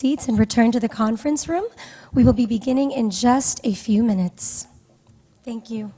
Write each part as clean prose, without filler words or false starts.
Seats and return to the conference room. We will be beginning in just a few minutes. Thank you.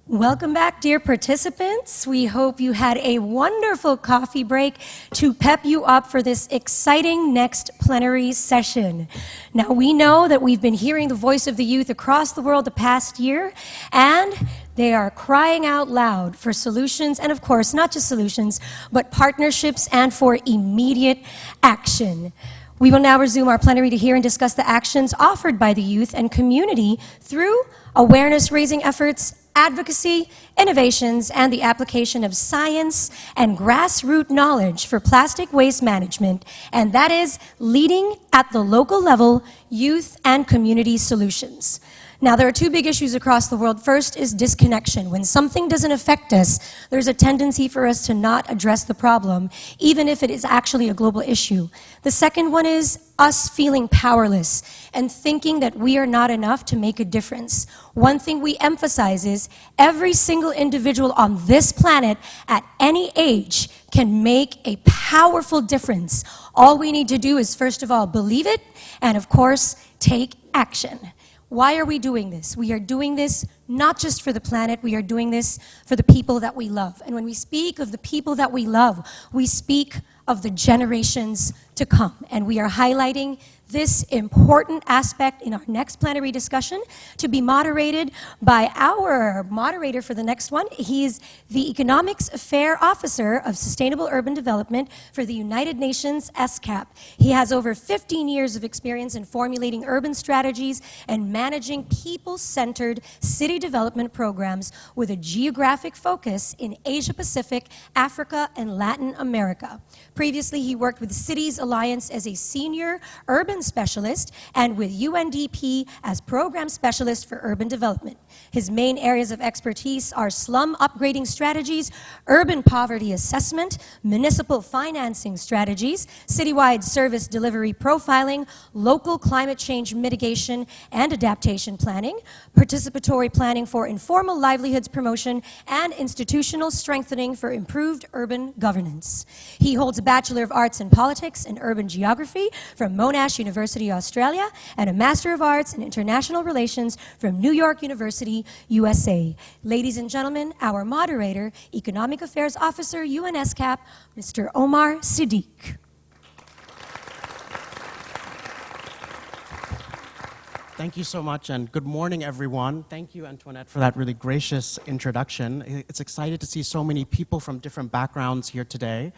Welcome back, dear participants. We hope you had a wonderful coffee break to pep you up for this exciting next plenary session. Now, we know that we've been hearing the voice of the youth across the world the past year, and they are crying out loud for solutions, and of course, not just solutions, but partnerships and for immediate action. We will now resume our plenary to hear and discuss the actions offered by the youth and community through awareness-raising efforts, advocacy, innovations, and the application of science and grassroots knowledge for plastic waste management, and that is leading at the local level youth and community solutions. Now, there are two big issues across the world. First is disconnection. When something doesn't affect us, there's a tendency for us to not address the problem, even if it is actually a global issue. The second one is us feeling powerless and thinking that we are not enough to make a difference. One thing we emphasize is every single individual on this planet at any age can make a powerful difference. All we need to do is, first of all, believe it, and of course, take action. Why are we doing this? We are doing this not just for the planet, we are doing this for the people that we love. And when we speak of the people that we love, we speak of the generations to come. And we are highlighting this important aspect in our next plenary discussion to be moderated by our moderator for the next one. He is the Economics Affairs Officer of Sustainable Urban Development for the United Nations SCAP. He has over 15 years of experience in formulating urban strategies and managing people-centered city development programs with a geographic focus in Asia Pacific, Africa, and Latin America. Previously, he worked with Cities Alliance as a senior urban specialist and with UNDP as program specialist for urban development. His main areas of expertise are slum upgrading strategies, urban poverty assessment, municipal financing strategies, citywide service delivery profiling, local climate change mitigation and adaptation planning, participatory planning for informal livelihoods promotion, and institutional strengthening for improved urban governance. He holds a Bachelor of Arts in Politics and Urban Geography from Monash University, Australia, and a Master of Arts in International Relations from New York University, USA. Ladies and gentlemen, our moderator, Economic Affairs Officer, UNSCAP, Mr. Omar Siddiq. Thank you so much, and good morning, everyone. Thank you, Antoinette, for that really gracious introduction. It's exciting to see so many people from different backgrounds here today.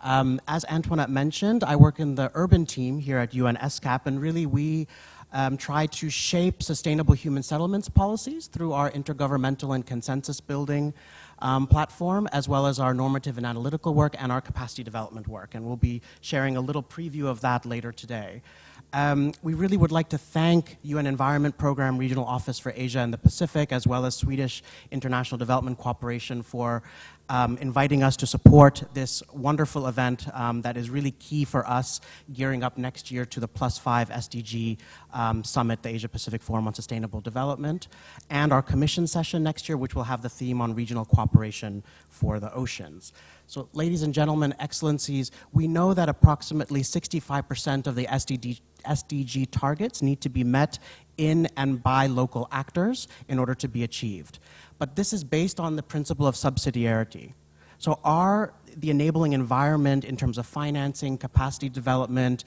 As Antoinette mentioned, I work in the urban team here at UNSCAP, and really we try to shape sustainable human settlements policies through our intergovernmental and consensus building platform, as well as our normative and analytical work and our capacity development work. And we'll be sharing a little preview of that later today. We really would like to thank UN Environment Program Regional Office for Asia and the Pacific, as well as Swedish International Development Cooperation for inviting us to support this wonderful event that is really key for us gearing up next year to the +5 SDG Summit, the Asia Pacific Forum on Sustainable Development, and our commission session next year, which will have the theme on regional cooperation for the oceans. So, ladies and gentlemen, excellencies, we know that approximately 65% of the SDG targets need to be met in and by local actors in order to be achieved. But this is based on the principle of subsidiarity. So are the enabling environment in terms of financing, capacity development,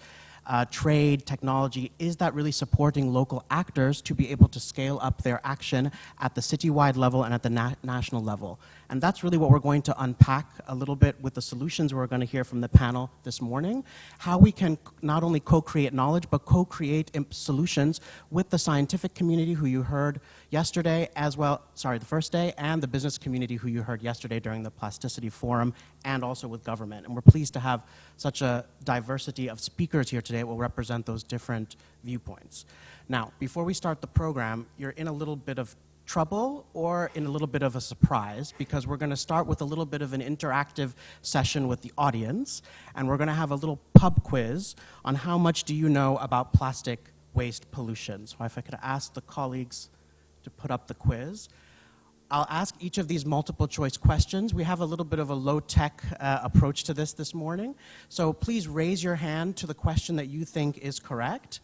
trade, technology, is that really supporting local actors to be able to scale up their action at the citywide level and at the national level? And that's really what we're going to unpack a little bit with the solutions we're going to hear from the panel this morning, how we can not only co-create knowledge, but co-create solutions with the scientific community who you heard yesterday, the first day, and the business community who you heard yesterday during the Plasticity Forum, and also with government. And we're pleased to have such a diversity of speakers here today that will represent those different viewpoints. Now, before we start the program, you're in a little bit of trouble or in a little bit of a surprise, because we're going to start with a little bit of an interactive session with the audience, and we're going to have a little pub quiz on how much do you know about plastic waste pollution. So if I could ask the colleagues to put up the quiz. I'll ask each of these multiple choice questions. We have a little bit of a low-tech approach to this morning. So please raise your hand to the question that you think is correct.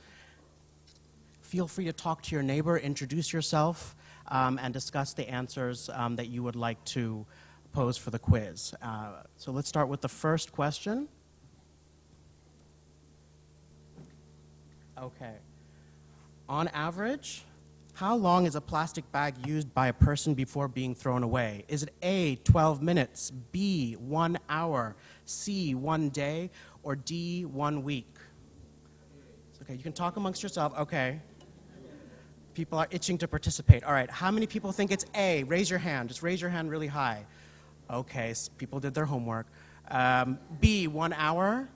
Feel free to talk to your neighbor, introduce yourself, and discuss the answers that you would like to pose for the quiz. So let's start with the first question. Okay. On average, how long is a plastic bag used by a person before being thrown away? Is it A, 12 minutes, B, 1 hour, C, 1 day, or D, 1 week? Okay, you can talk amongst yourself. Okay. People are itching to participate. All right, how many people think it's A? Raise your hand. Just raise your hand really high. Okay, so people did their homework. B, 1 hour.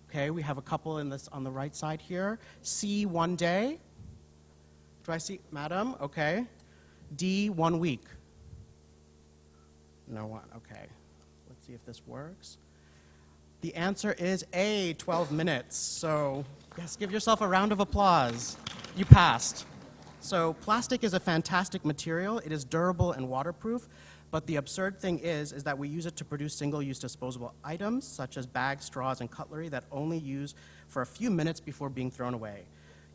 Okay, we have a couple in this on the right side here. C, 1 day. Do I see, madam? Okay. D, 1 week. No one, okay. Let's see if this works. The answer is A, 12 minutes. So, yes, give yourself a round of applause. You passed. So, plastic is a fantastic material. It is durable and waterproof, but the absurd thing is that we use it to produce single-use disposable items, such as bags, straws, and cutlery that only use for a few minutes before being thrown away.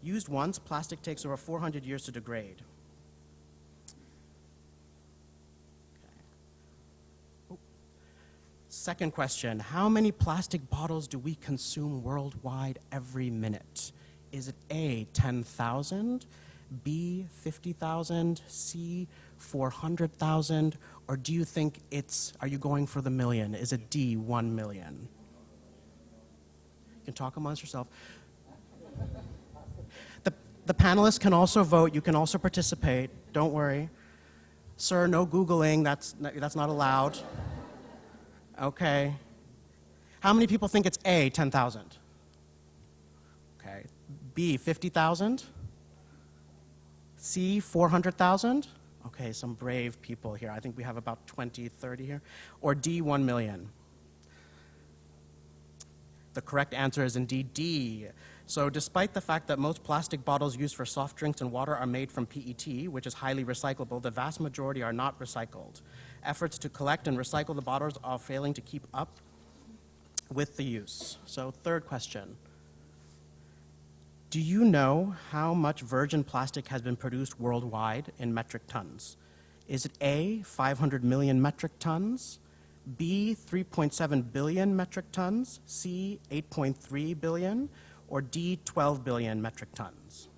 Used once, plastic takes over 400 years to degrade. Okay. Second question, how many plastic bottles do we consume worldwide every minute? Is it A, 10,000, B, 50,000, C, 400,000, or do you think are you going for the million? Is it D, 1 million? You can talk amongst yourself. The panelists can also vote. You can also participate. Don't worry. Sir, no Googling. That's not allowed. Okay. How many people think it's A, 10,000? Okay. B, 50,000? C, 400,000? Okay, some brave people here. I think we have about 20, 30 here. Or D, 1 million? The correct answer is indeed D. So despite the fact that most plastic bottles used for soft drinks and water are made from PET, which is highly recyclable, the vast majority are not recycled. Efforts to collect and recycle the bottles are failing to keep up with the use. So third question. Do you know how much virgin plastic has been produced worldwide in metric tons? Is it A, 500 million metric tons, B, 3.7 billion metric tons, C, 8.3 billion, or D, 12 billion metric tons?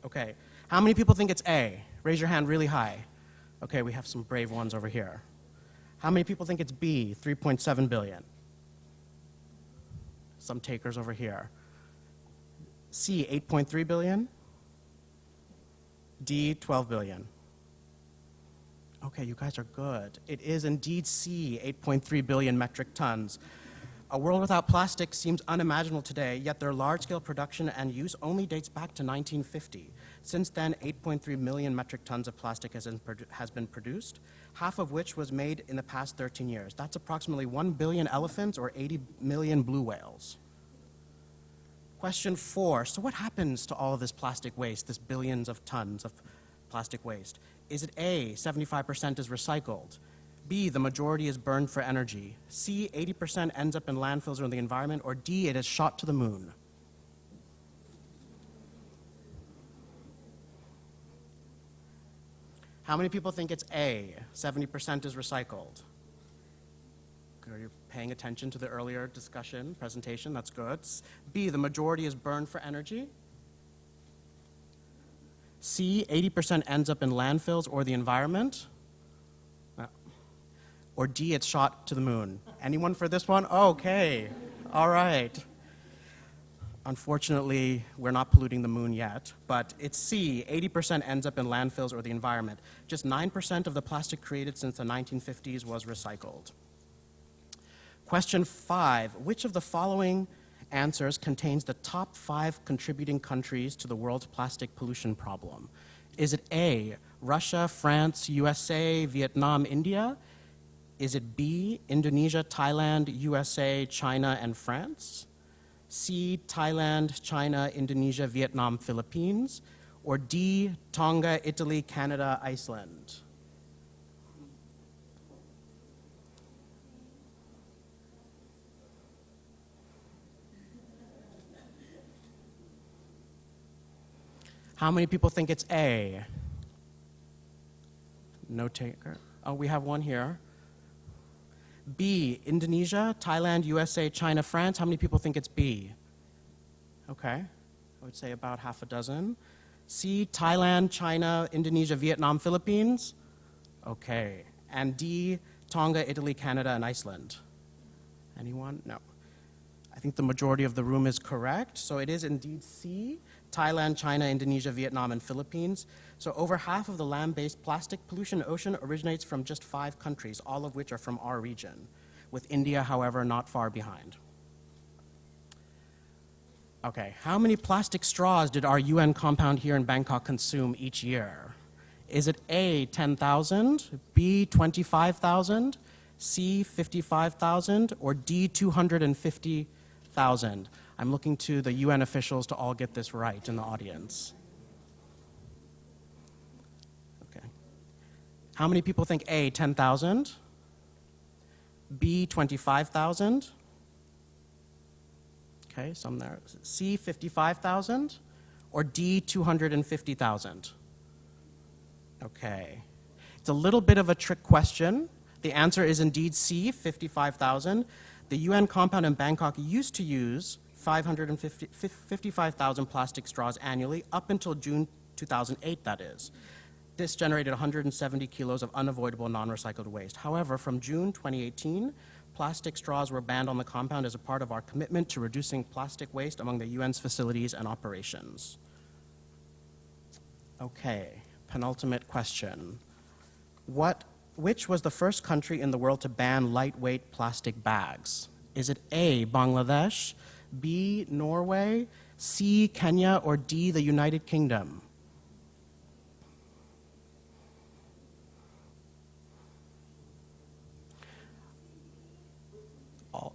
Okay, how many people think it's A? Raise your hand really high. Okay, we have some brave ones over here. How many people think it's B, 3.7 billion? Some takers over here. C, 8.3 billion? D, 12 billion? Okay, you guys are good. It is indeed C, 8.3 billion metric tons. A world without plastic seems unimaginable today, yet their large-scale production and use only dates back to 1950. Since then, 8.3 million metric tons of plastic has been produced, half of which was made in the past 13 years. That's approximately 1 billion elephants or 80 million blue whales. Question 4, so what happens to all of this plastic waste, this billions of tons of plastic waste? Is it A, 75% is recycled? B, the majority is burned for energy? C, 80% ends up in landfills or in the environment? Or D, it is shot to the moon? How many people think it's A, 70% is recycled? Good, you're paying attention to the earlier discussion, presentation, that's good. B, the majority is burned for energy? C, 80% ends up in landfills or the environment? Or D, it's shot to the moon? Anyone for this one? Okay, all right. Unfortunately, we're not polluting the moon yet, but it's C, 80% ends up in landfills or the environment. Just 9% of the plastic created since the 1950s was recycled. Question 5, which of the following answers contains the top 5 contributing countries to the world's plastic pollution problem? Is it A, Russia, France, USA, Vietnam, India? Is it B, Indonesia, Thailand, USA, China, and France? C, Thailand, China, Indonesia, Vietnam, Philippines? Or D, Tonga, Italy, Canada, Iceland? How many people think it's A? No taker. Oh, we have one here. B, Indonesia, Thailand, USA, China, France. How many people think it's B? Okay, I would say about half a dozen. C, Thailand, China, Indonesia, Vietnam, Philippines. Okay, and D, Tonga, Italy, Canada, and Iceland. Anyone? No. I think the majority of the room is correct. So it is indeed C, Thailand, China, Indonesia, Vietnam, and Philippines. So over half of the land-based plastic pollution in the ocean originates from just 5 countries, all of which are from our region, with India, however, not far behind. Okay, how many plastic straws did our UN compound here in Bangkok consume each year? Is it A, 10,000, B, 25,000, C, 55,000, or D, 250,000? I'm looking to the UN officials to all get this right in the audience. Okay. How many people think A, 10,000? B, 25,000? Okay, some there. C, 55,000? Or D, 250,000? Okay. It's a little bit of a trick question. The answer is indeed C, 55,000. The UN compound in Bangkok used to use 55,000 plastic straws annually, up until June 2008, that is. This generated 170 kilos of unavoidable non-recycled waste. However, from June 2018, plastic straws were banned on the compound as a part of our commitment to reducing plastic waste among the UN's facilities and operations. Okay, penultimate question. Which was the first country in the world to ban lightweight plastic bags? Is it A, Bangladesh, B, Norway, C, Kenya, or D, the United Kingdom? All.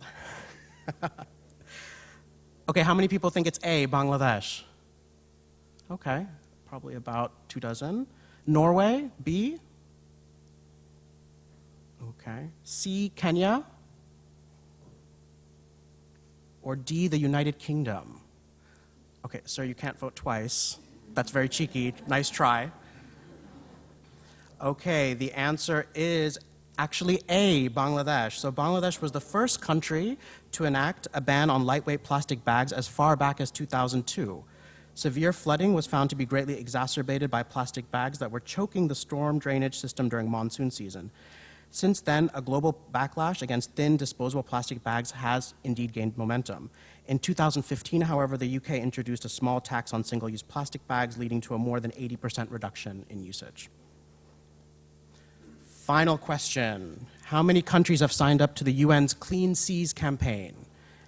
Okay, how many people think it's A, Bangladesh? Okay, probably about 2 dozen. Norway, B? Okay. C, Kenya? Or D, the United Kingdom? Okay, sir, you can't vote twice. That's very cheeky. Nice try. Okay, the answer is actually A, Bangladesh. So Bangladesh was the first country to enact a ban on lightweight plastic bags as far back as 2002. Severe flooding was found to be greatly exacerbated by plastic bags that were choking the storm drainage system during monsoon season. Since then, a global backlash against thin, disposable plastic bags has indeed gained momentum. In 2015, however, the UK introduced a small tax on single-use plastic bags, leading to a more than 80% reduction in usage. Final question. How many countries have signed up to the UN's Clean Seas campaign?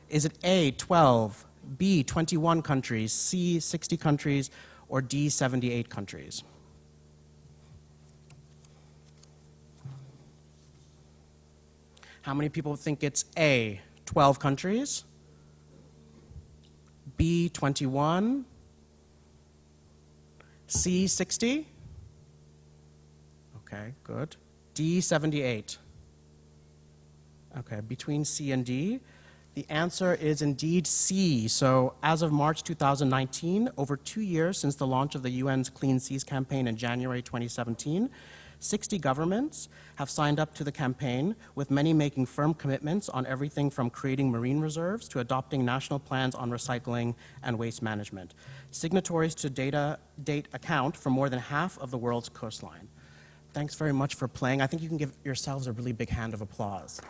Is it A, 12, B, 21 countries, C, 60 countries, or D, 78 countries? How many people think it's A, 12 countries, B, 21, C, 60? Okay, good. D, 78. Okay, between C and D. The answer is indeed C. So as of March 2019, over 2 years since the launch of the UN's Clean Seas campaign in January 2017, 60 governments have signed up to the campaign, with many making firm commitments on everything from creating marine reserves to adopting national plans on recycling and waste management. Signatories to date account for more than half of the world's coastline. Thanks very much for playing. I think you can give yourselves a really big hand of applause.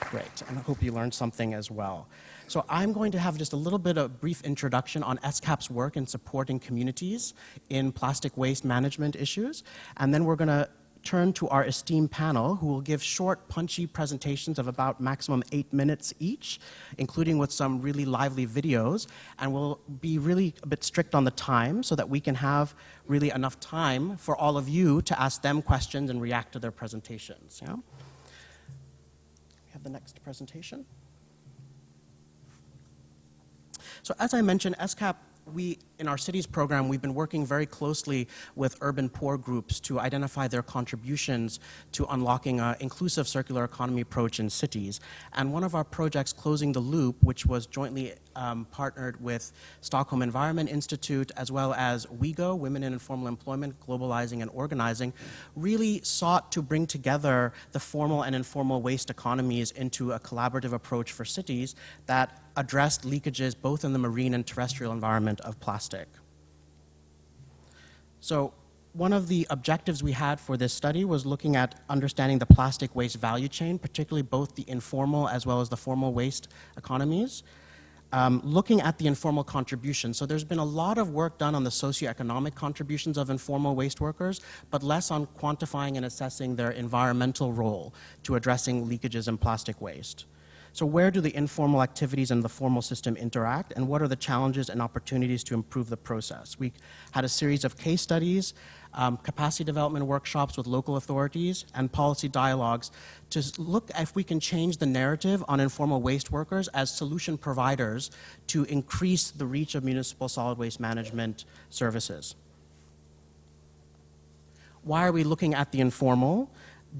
Great, and I hope you learned something as well. So I'm going to have just a little bit of brief introduction on SCAP's work in supporting communities in plastic waste management issues, and then we're going to turn to our esteemed panel, who will give short, punchy presentations of about maximum 8 minutes each, including with some really lively videos, and we'll be really a bit strict on the time so that we can have really enough time for all of you to ask them questions and react to their presentations. Yeah? We have the next presentation. So as I mentioned, SCAP, in our cities program, we've been working very closely with urban poor groups to identify their contributions to unlocking an inclusive circular economy approach in cities. And one of our projects, Closing the Loop, which was jointly partnered with Stockholm Environment Institute, as well as WeGo, Women in Informal Employment, Globalizing and Organizing, really sought to bring together the formal and informal waste economies into a collaborative approach for cities that addressed leakages both in the marine and terrestrial environment of plastic. So one of the objectives we had for this study was looking at understanding the plastic waste value chain, particularly both the informal as well as the formal waste economies. Looking at the informal contributions. So there's been a lot of work done on the socioeconomic contributions of informal waste workers, but less on quantifying and assessing their environmental role to addressing leakages in plastic waste. So where do the informal activities and the formal system interact, and what are the challenges and opportunities to improve the process? We had a series of case studies, capacity development workshops with local authorities, and policy dialogues to look if we can change the narrative on informal waste workers as solution providers to increase the reach of municipal solid waste management services. Why are we looking at the informal?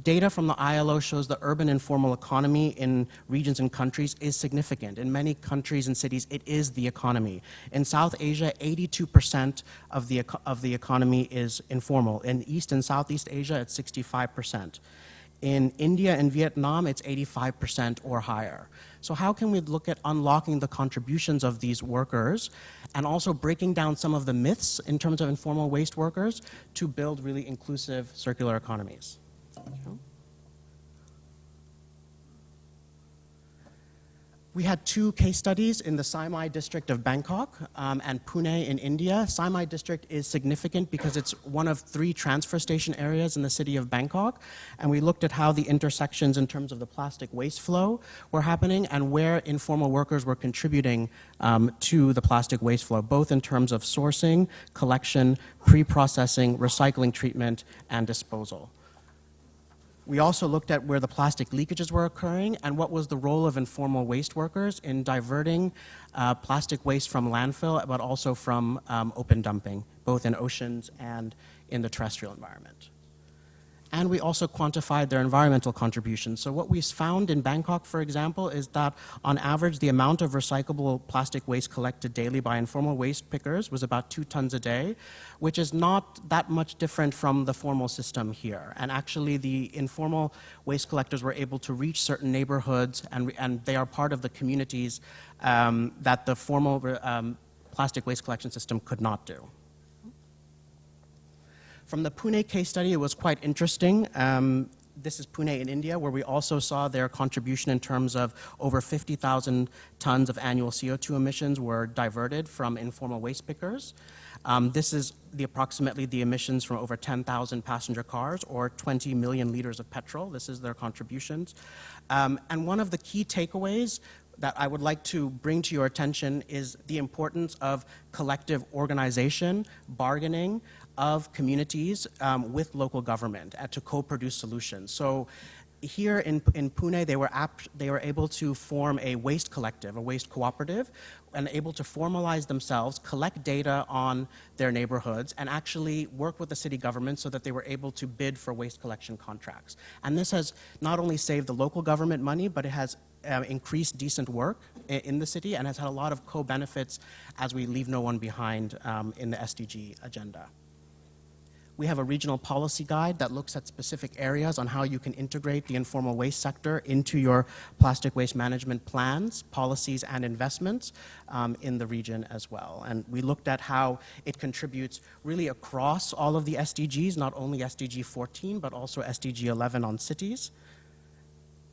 Data from the ILO shows the urban informal economy in regions and countries is significant. In many countries and cities, it is the economy. In South Asia, 82% of the economy is informal. In East and Southeast Asia, it's 65%. In India and Vietnam, it's 85% or higher. So how can we look at unlocking the contributions of these workers and also breaking down some of the myths in terms of informal waste workers to build really inclusive circular economies? We had 2 case studies in the Saimai district of Bangkok and Pune in India. Saimai district is significant because it's one of 3 transfer station areas in the city of Bangkok, and we looked at how the intersections in terms of the plastic waste flow were happening and where informal workers were contributing to the plastic waste flow, both in terms of sourcing, collection, pre-processing, recycling treatment, and disposal. We also looked at where the plastic leakages were occurring and what was the role of informal waste workers in diverting plastic waste from landfill, but also from open dumping, both in oceans and in the terrestrial environment. And we also quantified their environmental contributions. So what we found in Bangkok, for example, is that on average, the amount of recyclable plastic waste collected daily by informal waste pickers was about 2 tons a day, which is not that much different from the formal system here. And actually, the informal waste collectors were able to reach certain neighborhoods, and they are part of the communities that the formal plastic waste collection system could not do. From the Pune case study, it was quite interesting. This is Pune in India, where we also saw their contribution in terms of over 50,000 tons of annual CO2 emissions were diverted from informal waste pickers. This is approximately the emissions from over 10,000 passenger cars or 20 million liters of petrol. This is their contributions. And one of the key takeaways that I would like to bring to your attention is the importance of collective organization, bargaining of communities with local government to co-produce solutions. So here in Pune, they were able to form a waste collective, a waste cooperative, and able to formalize themselves, collect data on their neighborhoods, and actually work with the city government so that they were able to bid for waste collection contracts. And this has not only saved the local government money, but it has increased decent work in the city and has had a lot of co-benefits as we leave no one behind in the SDG agenda. We have a regional policy guide that looks at specific areas on how you can integrate the informal waste sector into your plastic waste management plans, policies, and investments in the region as well. And we looked at how it contributes really across all of the SDGs, not only SDG 14, but also SDG 11 on cities.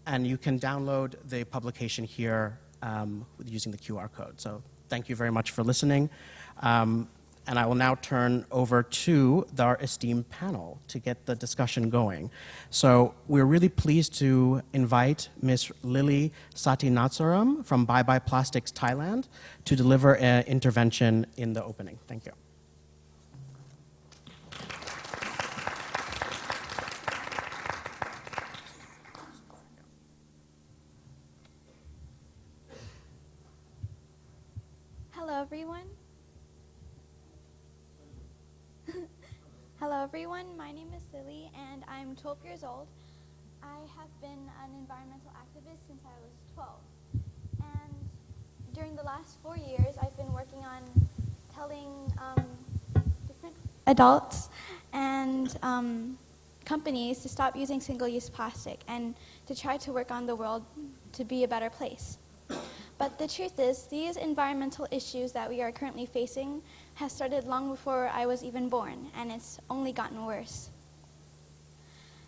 And you can download the publication here using the QR code. So thank you very much for listening. And I will now turn over to our esteemed panel to get the discussion going. So we're really pleased to invite Ms. Lily Satinatsaram from Bye Bye Plastics Thailand to deliver an intervention in the opening. Thank you. Hello, everyone. Hello, everyone. My name is Lily, and I'm 12 years old. I have been an environmental activist since I was 12. And during the last 4 years, I've been working on telling different adults and companies to stop using single-use plastic and to try to work on the world to be a better place. But the truth is, these environmental issues that we are currently facing have started long before I was even born, and it's only gotten worse.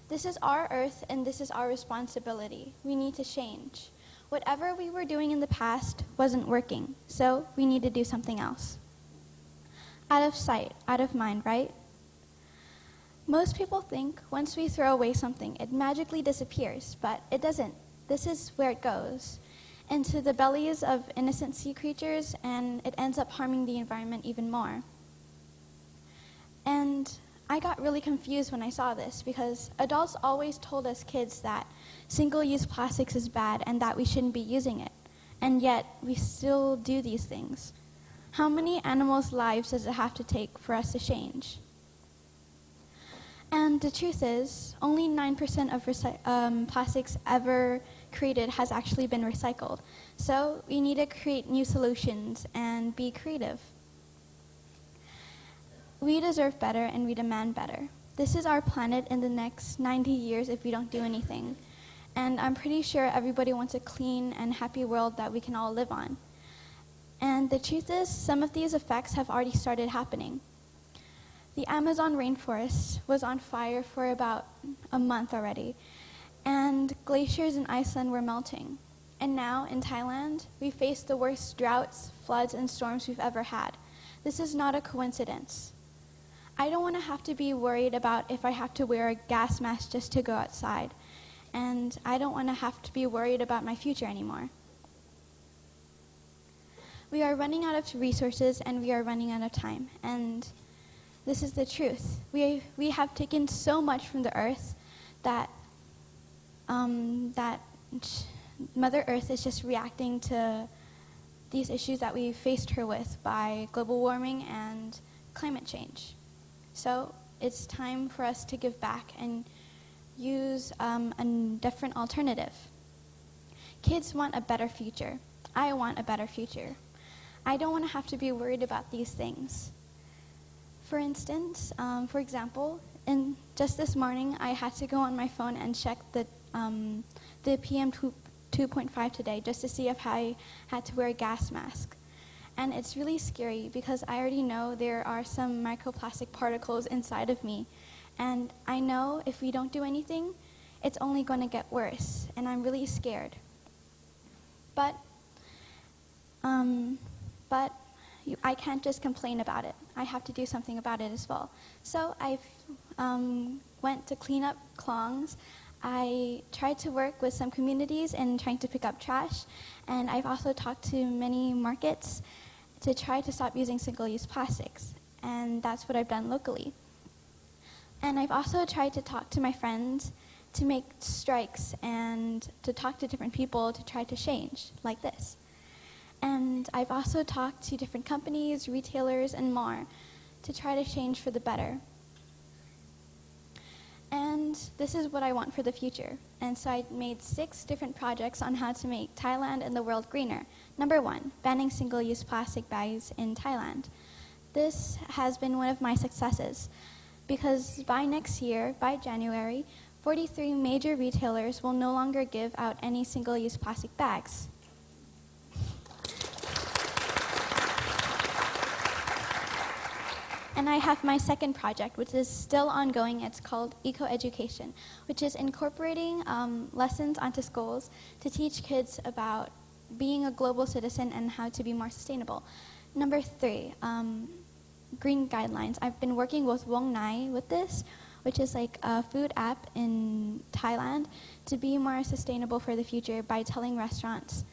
This is our Earth, and this is our responsibility. We need to change. Whatever we were doing in the past wasn't working, so we need to do something else. Out of sight, out of mind, right? Most people think once we throw away something, it magically disappears, but it doesn't. This is where it goes. Into the bellies of innocent sea creatures, and it ends up harming the environment even more. And I got really confused when I saw this, because adults always told us kids that single-use plastics is bad and that we shouldn't be using it. And yet, we still do these things. How many animals' lives does it have to take for us to change? And the truth is, only 9% of plastics ever created has actually been recycled. So we need to create new solutions and be creative. We deserve better and we demand better. This is our planet in the next 90 years if we don't do anything. And I'm pretty sure everybody wants a clean and happy world that we can all live on. And the truth is, some of these effects have already started happening. The Amazon rainforest was on fire for about a month already, and glaciers in Iceland were melting. And now, in Thailand, we face the worst droughts, floods, and storms we've ever had. This is not a coincidence. I don't want to have to be worried about if I have to wear a gas mask just to go outside. And I don't want to have to be worried about my future anymore. We are running out of resources, and we are running out of time. And this is the truth. We have taken so much from the earth that Mother Earth is just reacting to these issues that we faced her with by global warming and climate change. So it's time for us to give back and use a different alternative. Kids want a better future. I want a better future. I don't want to have to be worried about these things. For instance, for example, just this morning, I had to go on my phone and check the PM 2.5 today just to see if I had to wear a gas mask. And it's really scary because I already know there are some microplastic particles inside of me. And I know if we don't do anything, it's only going to get worse. And I'm really scared. But I can't just complain about it. I have to do something about it as well. So I went to clean up Klongs. I tried to work with some communities in trying to pick up trash, and I've also talked to many markets to try to stop using single-use plastics, and that's what I've done locally. And I've also tried to talk to my friends to make strikes and to talk to different people to try to change, like this. And I've also talked to different companies, retailers, and more to try to change for the better. And this is what I want for the future. And so I made 6 different projects on how to make Thailand and the world greener. Number 1, banning single-use plastic bags in Thailand. This has been one of my successes because by next year, by January, 43 major retailers will no longer give out any single-use plastic bags. And I have my second project, which is still ongoing. It's called Eco-Education, which is incorporating lessons onto schools to teach kids about being a global citizen and how to be more sustainable. Number 3, green guidelines. I've been working with Wong Nai with this, which is like a food app in Thailand to be more sustainable for the future by telling restaurants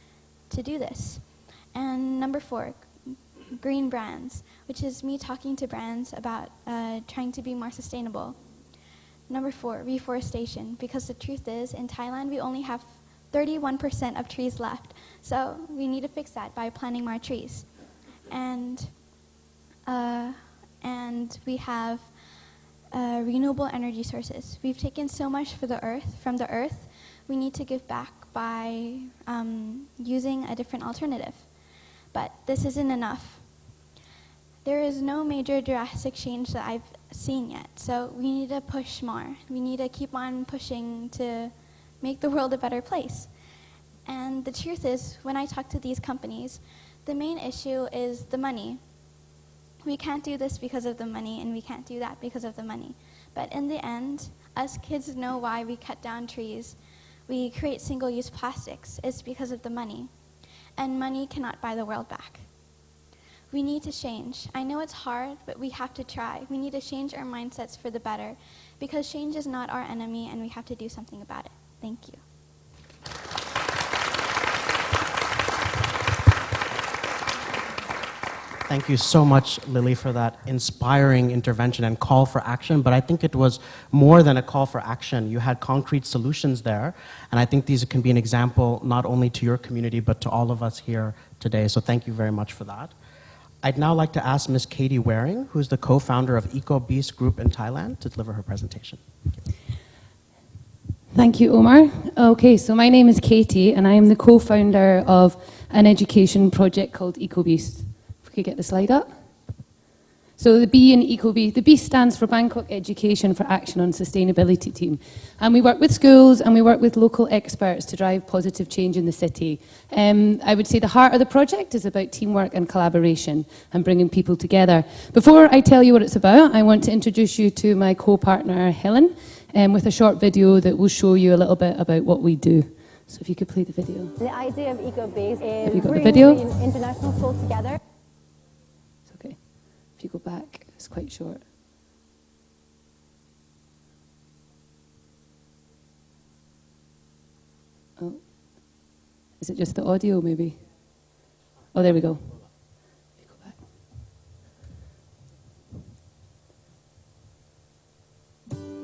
to do this. And number 4, green brands, which is me talking to brands about trying to be more sustainable. Number 4, reforestation, because the truth is, in Thailand, we only have 31% of trees left. So we need to fix that by planting more trees. And we have renewable energy sources. We've taken so much from the earth, we need to give back by using a different alternative. But this isn't enough. There is no major drastic change that I've seen yet, so we need to push more. We need to keep on pushing to make the world a better place. And the truth is, when I talk to these companies, the main issue is the money. We can't do this because of the money, and we can't do that because of the money. But in the end, us kids know why we cut down trees. We create single-use plastics. It's because of the money. And money cannot buy the world back. We need to change. I know it's hard, but we have to try. We need to change our mindsets for the better, because change is not our enemy, and we have to do something about it. Thank you. Thank you so much, Lily, for that inspiring intervention and call for action. But I think it was more than a call for action. You had concrete solutions there. And I think these can be an example not only to your community, but to all of us here today. So thank you very much for that. I'd now like to ask Ms. Katie Waring, who's the co-founder of EcoBeast Group in Thailand, to deliver her presentation. Thank you, Omar. Okay, so my name is Katie, and I am the co-founder of an education project called EcoBeast. Could get the slide up. So the B in EcoBeast, the B stands for Bangkok Education for Action on Sustainability team. And we work with schools and we work with local experts to drive positive change in the city. I would say the heart of the project is about teamwork and collaboration and bringing people together. Before I tell you what it's about, I want to introduce you to my co-partner, Helen, with a short video that will show you a little bit about what we do. So if you could play the video. The idea of EcoBeast is Have you got the bringing video? the international schools together. If you go back, it's quite short. Oh, is it just the audio maybe? Oh, there we go. If you go back.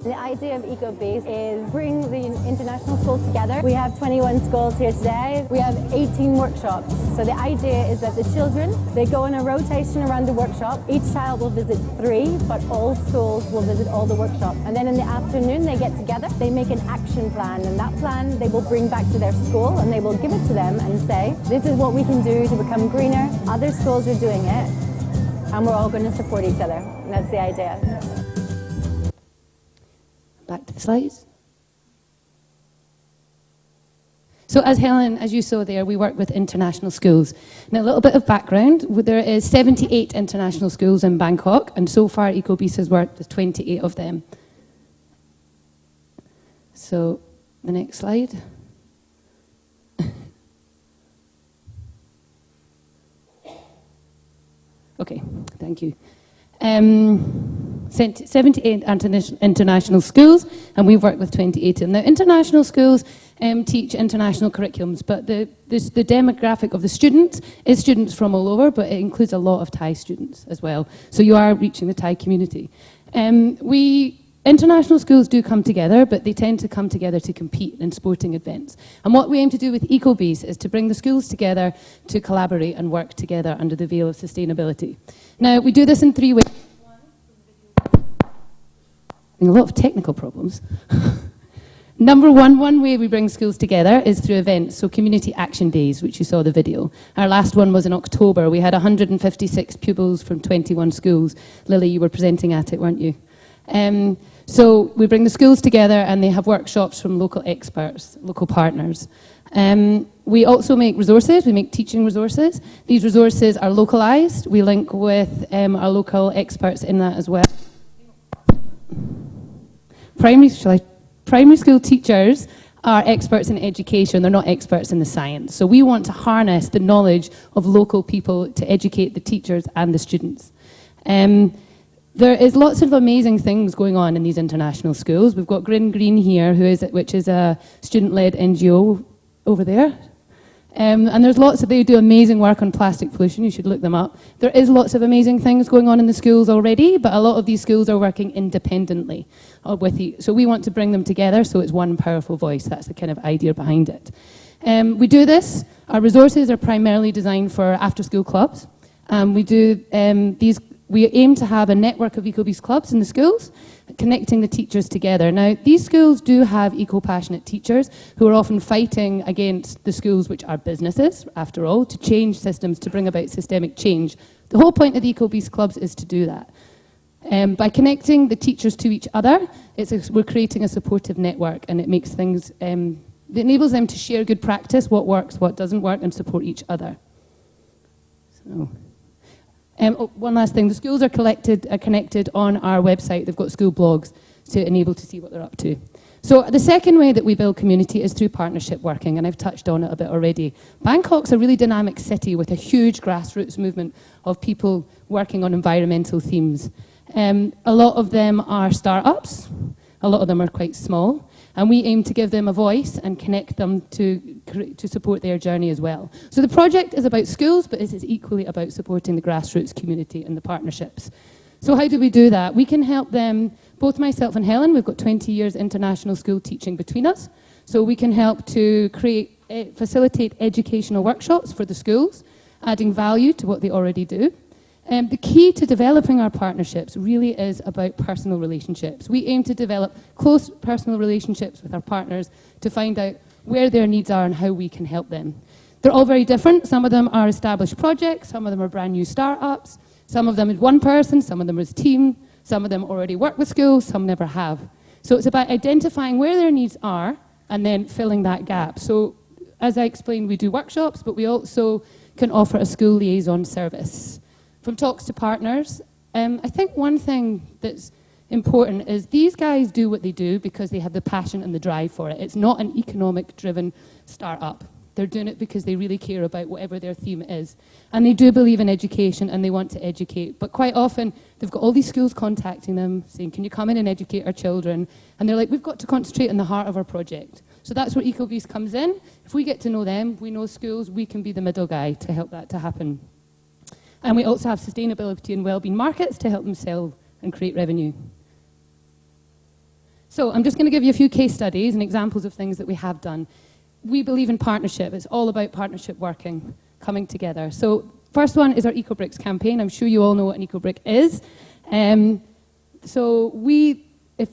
The idea of EcoBeast is bring the international schools together. We have 21 schools here today. We have 18 workshops. So the idea is that the children, they go in a rotation around the workshop. Each child will visit 3, but all schools will visit all the workshops. And then in the afternoon, they get together, they make an action plan. And that plan they will bring back to their school and they will give it to them and say, this is what we can do to become greener. Other schools are doing it. And we're all going to support each other. And that's the idea. Back to the slides. So as Helen, as you saw there, we work with international schools. Now a little bit of background, there is 78 international schools in Bangkok, and so far EcoBeast has worked with 28 of them. So the next slide. Okay, thank you. 78 international schools, and we've worked with 28 of them. Now, international schools teach international curriculums, but the demographic of the students is students from all over, but it includes a lot of Thai students as well. So you are reaching the Thai community. International schools do come together, but they tend to come together to compete in sporting events. And what we aim to do with EcoBees is to bring the schools together to collaborate and work together under the veil of sustainability. Now, we do this in 3 ways. A lot of technical problems. Number one way we bring schools together is through events, so community action days, which you saw the video. Our last one was in October. We had 156 pupils from 21 schools. Lily, you were presenting at it, weren't you? So we bring the schools together and they have workshops from local experts, local partners. We also make resources, we make teaching resources. These resources are localized. We link with our local experts in that as well. Primary school teachers are experts in education, they're not experts in the science. So we want to harness the knowledge of local people to educate the teachers and the students. There is lots of amazing things going on in these international schools. We've got Green here, which is a student-led NGO over there. And there's they do amazing work on plastic pollution, you should look them up. There is lots of amazing things going on in the schools already, but a lot of these schools are working independently. So we want to bring them together so it's one powerful voice. That's the kind of idea behind it. We do this, our resources are primarily designed for after-school clubs. We aim to have a network of EcoBees clubs in the schools, connecting the teachers together. Now, these schools do have eco-passionate teachers who are often fighting against the schools, which are businesses, after all, to change systems, to bring about systemic change. The whole point of the EcoBees clubs is to do that. By connecting the teachers to each other, we're creating a supportive network, and it makes things, it enables them to share good practice, what works, what doesn't work, and support each other. So. One last thing, the schools are connected on our website. They've got school blogs to enable to see what they're up to. So the second way that we build community is through partnership working, and I've touched on it a bit already. Bangkok's a really dynamic city with a huge grassroots movement of people working on environmental themes. A lot of them are startups, a lot of them are quite small, and we aim to give them a voice and connect them to support their journey as well. So the project is about schools, but it is equally about supporting the grassroots community and the partnerships. So how do we do that? We can help them, both myself and Helen, we've got 20 years international school teaching between us, so we can help to facilitate educational workshops for the schools, adding value to what they already do. The key to developing our partnerships really is about personal relationships. We aim to develop close personal relationships with our partners to find out where their needs are and how we can help them. They're all very different. Some of them are established projects, some of them are brand new startups, some of them is one person, some of them is a team, some of them already work with schools, some never have. So it's about identifying where their needs are and then filling that gap. So as I explained, we do workshops, but we also can offer a school liaison service. From talks to partners, I think one thing that's important is these guys do what they do because they have the passion and the drive for it. It's not an economic-driven startup. They're doing it because they really care about whatever their theme is. And they do believe in education and they want to educate. But quite often, they've got all these schools contacting them, saying, can you come in and educate our children? And they're like, we've got to concentrate on the heart of our project. So that's where EcoBees comes in. If we get to know them, we know schools, we can be the middle guy to help that to happen. And we also have sustainability and wellbeing markets to help them sell and create revenue. So I'm just going to give you a few case studies and examples of things that we have done. We believe in partnership. It's all about partnership working, coming together. So first one is our EcoBricks campaign. I'm sure you all know what an EcoBrick is.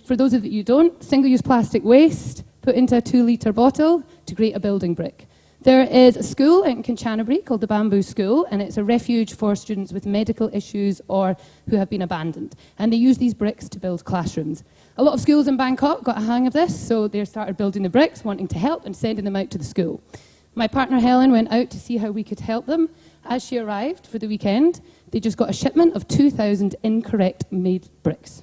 For those of you who don't, single-use plastic waste put into a 2-litre bottle to create a building brick. There is a school in Kanchanaburi called the Bamboo School, and it's a refuge for students with medical issues or who have been abandoned. And they use these bricks to build classrooms. A lot of schools in Bangkok got a hang of this, so they started building the bricks, wanting to help and sending them out to the school. My partner Helen went out to see how we could help them. As she arrived for the weekend, they just got a shipment of 2,000 incorrect made bricks.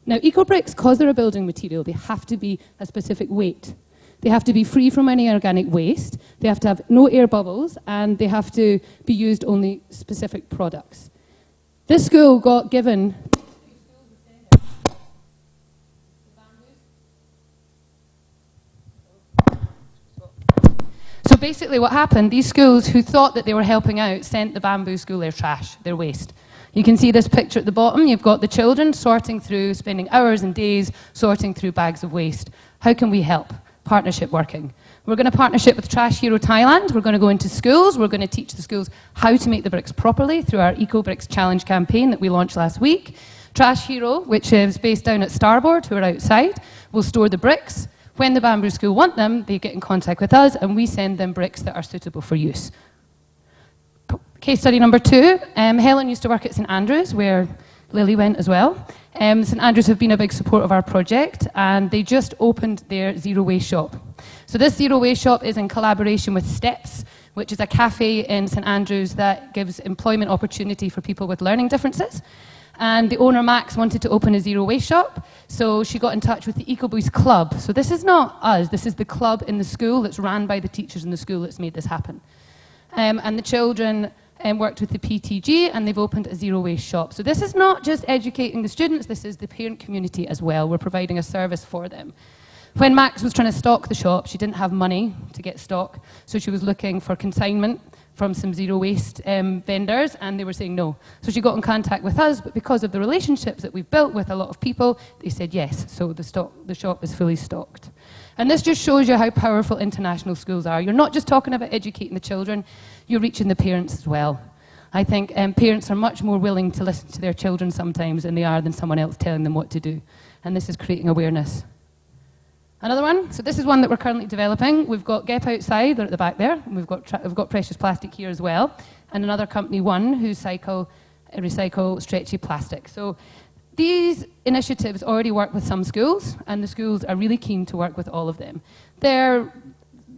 Now, eco-bricks, because they're a building material, they have to be a specific weight. They have to be free from any organic waste, they have to have no air bubbles, and they have to be used only specific products. This school got given So basically what happened, these schools who thought that they were helping out sent the bamboo school their trash, their waste. You can see this picture at the bottom. You've got the children sorting through, spending hours and days sorting through bags of waste. How can we help? Partnership working. We're going to partnership with Trash Hero Thailand. We're going to go into schools. We're going to teach the schools how to make the bricks properly through our Eco Bricks Challenge campaign that we launched last week. Trash Hero, which is based down at Starboard, who are outside, will store the bricks. When the bamboo school want them, they get in contact with us and we send them bricks that are suitable for use. Case study number 2, Helen used to work at St Andrews, where Lily went as well. St Andrews have been a big support of our project and they just opened their zero waste shop. So this zero waste shop is in collaboration with Steps, which is a cafe in St Andrews that gives employment opportunity for people with learning differences. And the owner, Max, wanted to open a zero waste shop, so she got in touch with the EcoBoost Club. So this is not us, this is the club in the school that's ran by the teachers in the school that's made this happen. And the children worked with the PTG, and they've opened a zero waste shop. So this is not just educating the students, this is the parent community as well. We're providing a service for them. When Max was trying to stock the shop, she didn't have money to get stock, so she was looking for consignment from some zero waste vendors, and they were saying no. So she got in contact with us, but because of the relationships that we've built with a lot of people, they said yes, so the shop is fully stocked. And this just shows you how powerful international schools are. You're not just talking about educating the children, you're reaching the parents as well. I think parents are much more willing to listen to their children sometimes than they are than someone else telling them what to do. And this is creating awareness. Another one, so this is one that we're currently developing. We've got Gep Outside, they're at the back there, and we've got Precious Plastic here as well, and another company, One, who recycle stretchy plastic. So these initiatives already work with some schools, and the schools are really keen to work with all of them. Their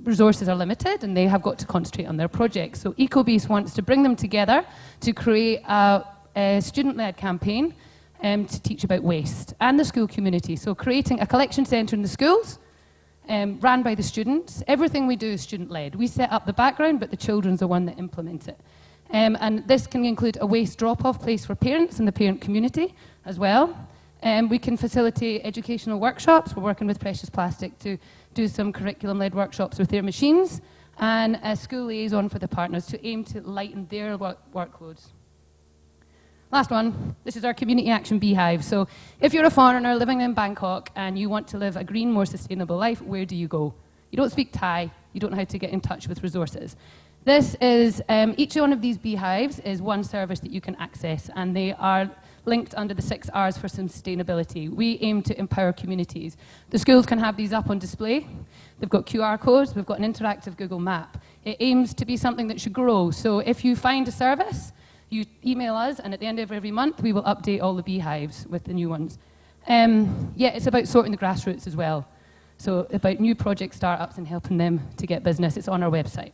resources are limited, and they have got to concentrate on their projects. So EcoBase wants to bring them together to create a student-led campaign to teach about waste and the school community. So creating a collection centre in the schools, ran by the students. Everything we do is student-led. We set up the background, but the children's the one that implement it. And this can include a waste drop-off place for parents and the parent community as well. We can facilitate educational workshops. We're working with Precious Plastic to do some curriculum-led workshops with their machines, and a school liaison for the partners to aim to lighten their workloads. Last one, this is our community action beehive. So if you're a foreigner living in Bangkok and you want to live a green, more sustainable life, where do you go? You don't speak Thai, you don't know how to get in touch with resources. This is, each one of these beehives is one service that you can access, and they are linked under the 6 R's for sustainability. We aim to empower communities. The schools can have these up on display. They've got QR codes, we've got an interactive Google map. It aims to be something that should grow. So if you find a service, you email us, and at the end of every month, we will update all the beehives with the new ones. Yeah, it's about sorting the grassroots as well. So about new project startups and helping them to get business. It's on our website.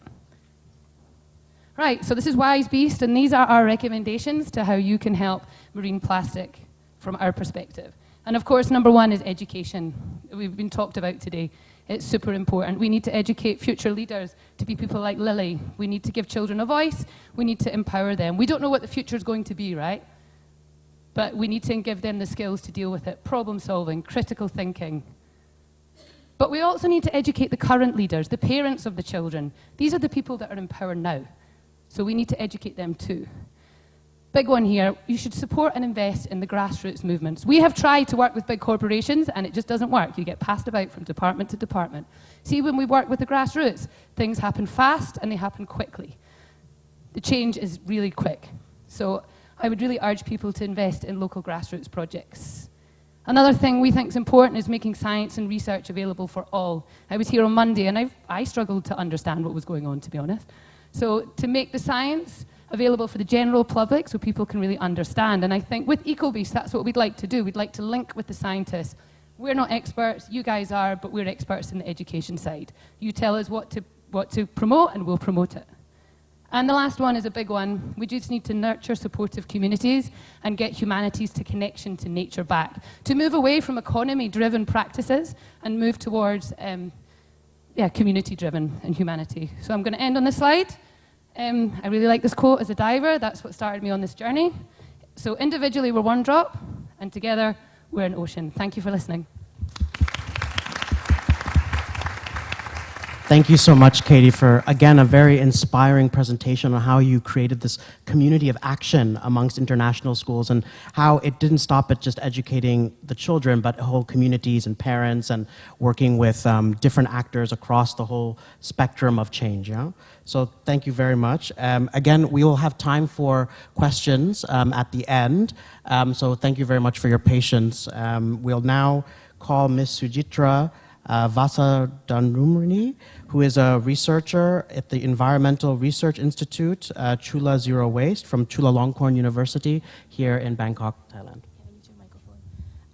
Right, so this is Wise Beast, and these are our recommendations to how you can help marine plastic from our perspective. And of course, number 1 is education. We've been talked about today. It's super important. We need to educate future leaders to be people like Lily. We need to give children a voice. We need to empower them. We don't know what the future is going to be, right? But we need to give them the skills to deal with it. Problem solving, critical thinking. But we also need to educate the current leaders, the parents of the children. These are the people that are in power now. So we need to educate them too. Big one here, you should support and invest in the grassroots movements. We have tried to work with big corporations and it just doesn't work. You get passed about from department to department. See, when we work with the grassroots, things happen fast and they happen quickly. The change is really quick. So I would really urge people to invest in local grassroots projects. Another thing we think is important is making science and research available for all. I was here on Monday and I struggled to understand what was going on, to be honest. So to make the science available for the general public so people can really understand. And I think with EcoBeast, that's what we'd like to do. We'd like to link with the scientists. We're not experts, you guys are, but we're experts in the education side. You tell us what to promote and we'll promote it. And the last one is a big one. We just need to nurture supportive communities and get humanities to connection to nature back. To move away from economy-driven practices and move towards community-driven and humanity. So I'm going to end on this slide. I really like this quote as a diver. That's what started me on this journey. So individually, we're one drop, and together, we're an ocean. Thank you for listening. Thank you so much, Katie, for, again, a very inspiring presentation on how you created this community of action amongst international schools and how it didn't stop at just educating the children, but whole communities and parents and working with different actors across the whole spectrum of change. Yeah? So thank you very much. Again, we will have time for questions at the end. So thank you very much for your patience. We'll now call Ms. Sujitra Vasadanrumuni, who is a researcher at the Environmental Research Institute, Chula Zero Waste, from Chulalongkorn University here in Bangkok, Thailand.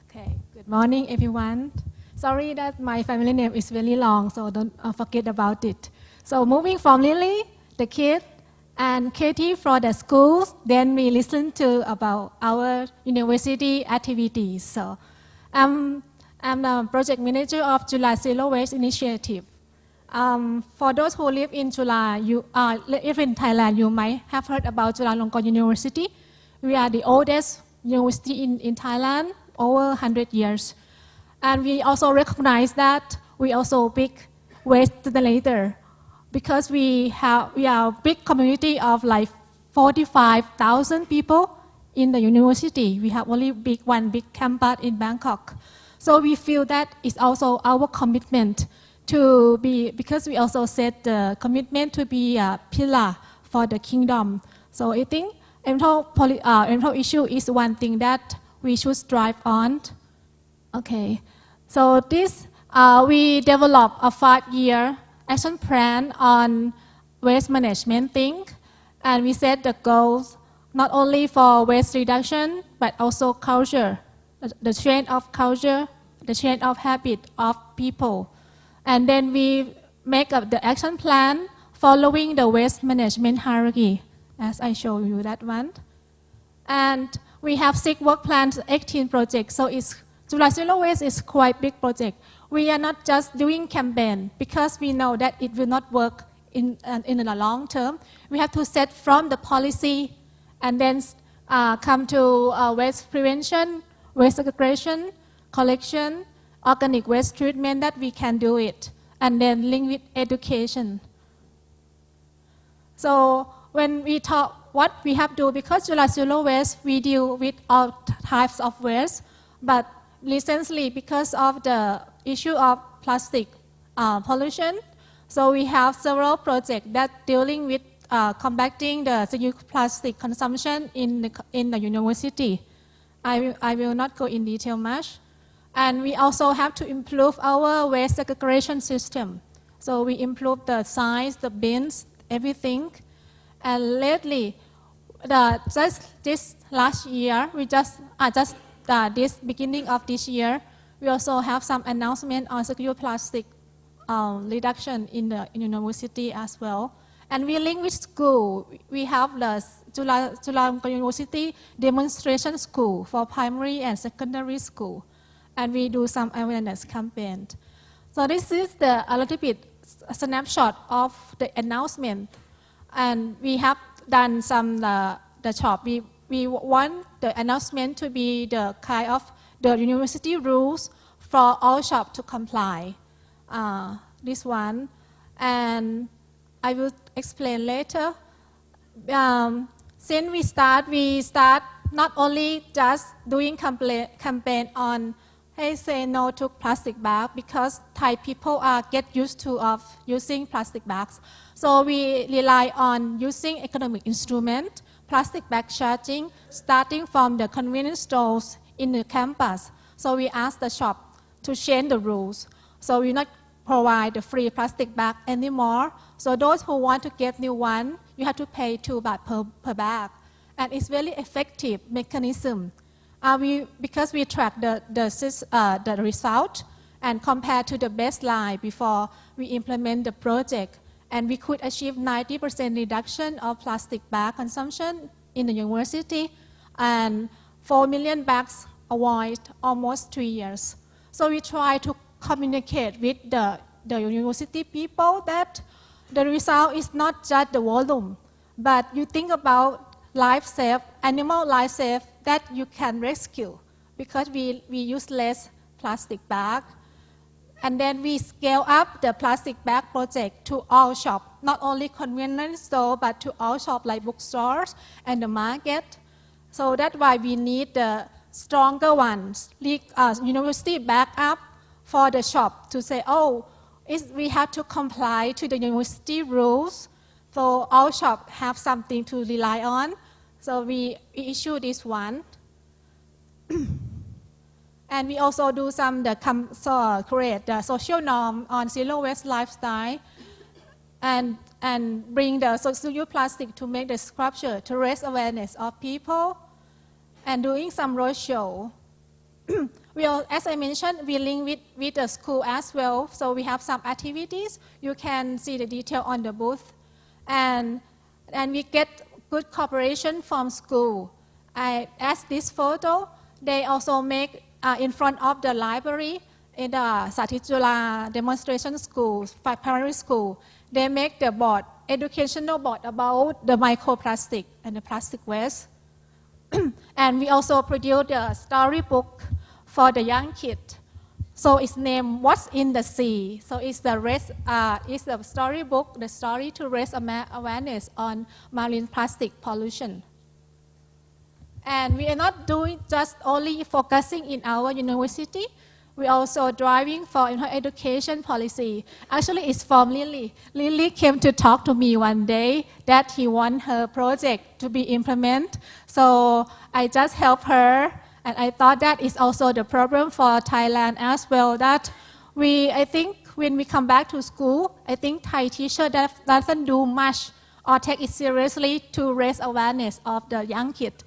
Okay, good morning, everyone. Sorry that my family name is very long, so don't forget about it. So moving from Lily, the kid, and Katie for the schools, then we listen to about our university activities. So I'm the project manager of Chula Zero Waste Initiative. For those who live in Chula, live in Thailand, you might have heard about Chulalongkorn University. We are the oldest university in Thailand, over 100 years. And we also recognize that we also big waste generator because we are a big community of like 45,000 people in the university. We have only one big campus in Bangkok. So we feel that it's also our commitment to be, because we also set the commitment to be a pillar for the kingdom. So I think environmental issue is one thing that we should strive on. Okay, so this, we developed a 5-year action plan on waste management thing, and we set the goals not only for waste reduction, but also culture. The change of culture, the change of habit of people. And then we make up the action plan following the waste management hierarchy, as I show you that one. And we have 6 work plans, 18 projects, so Chula Zero Waste is quite big project. We are not just doing campaign because we know that it will not work in the long term. We have to set from the policy and then come to waste prevention, waste segregation, collection, organic waste treatment that we can do it, and then link with education. So when we talk what we have to do, because Chula Zero Waste, we deal with all types of waste, but recently because of the issue of plastic pollution, so we have several projects that dealing with combating the single plastic consumption in the university. I will not go in detail much. And we also have to improve our waste segregation system. So we improve the size, the bins, everything. And lately, just this last year, this beginning of this year, we also have some announcement on single plastic reduction in the university as well. And we link with school. We have the Chulalongkorn University demonstration school for primary and secondary school. And we do some awareness campaign. So this is a little bit snapshot of the announcement. And we have done some the shop. We want the announcement to be the kind of the university rules for all shops to comply. This one. And I will explain later. Since we start not only just doing campaign on hey, say no to plastic bag because Thai people get used to of using plastic bags. So we rely on using economic instrument, plastic bag charging, starting from the convenience stores in the campus. So we ask the shop to change the rules. So we not provide the free plastic bag anymore. So those who want to get new one, you have to pay 2 baht per bag. And it's very effective mechanism. Because we track the result and compare to the baseline before we implement the project, and we could achieve 90% reduction of plastic bag consumption in the university, and 4 million bags avoid almost 3 years. So we try to communicate with the university people that the result is not just the volume, but you think about animal life safe that you can rescue, because we use less plastic bag. And then we scale up the plastic bag project to all shops, not only convenience store, but to all shops like bookstores and the market. So that's why we need the stronger ones, university back up for the shop to say, we have to comply to the university rules. So all shops have something to rely on. So we issue this one. And we also do create the social norm on zero waste lifestyle and bring the single-use plastic to make the sculpture to raise awareness of people and doing some roadshow. As I mentioned, we link with the school as well. So we have some activities. You can see the detail on the booth. And we get good cooperation from school. As this photo, they also make in front of the library in the Satijula demonstration school, primary school. They make the board, educational board about the microplastic and the plastic waste. And we also produce a storybook for the young kid. So it's named What's in the Sea. So it's the storybook, the story to raise awareness on marine plastic pollution. And we are not doing just only focusing in our university. We also driving for education policy. Actually, it's from Lily. Lily came to talk to me one day that he want her project to be implemented. So I just helped her. And I thought that is also the problem for Thailand as well, that I think when we come back to school, I think Thai teacher doesn't do much or take it seriously to raise awareness of the young kids.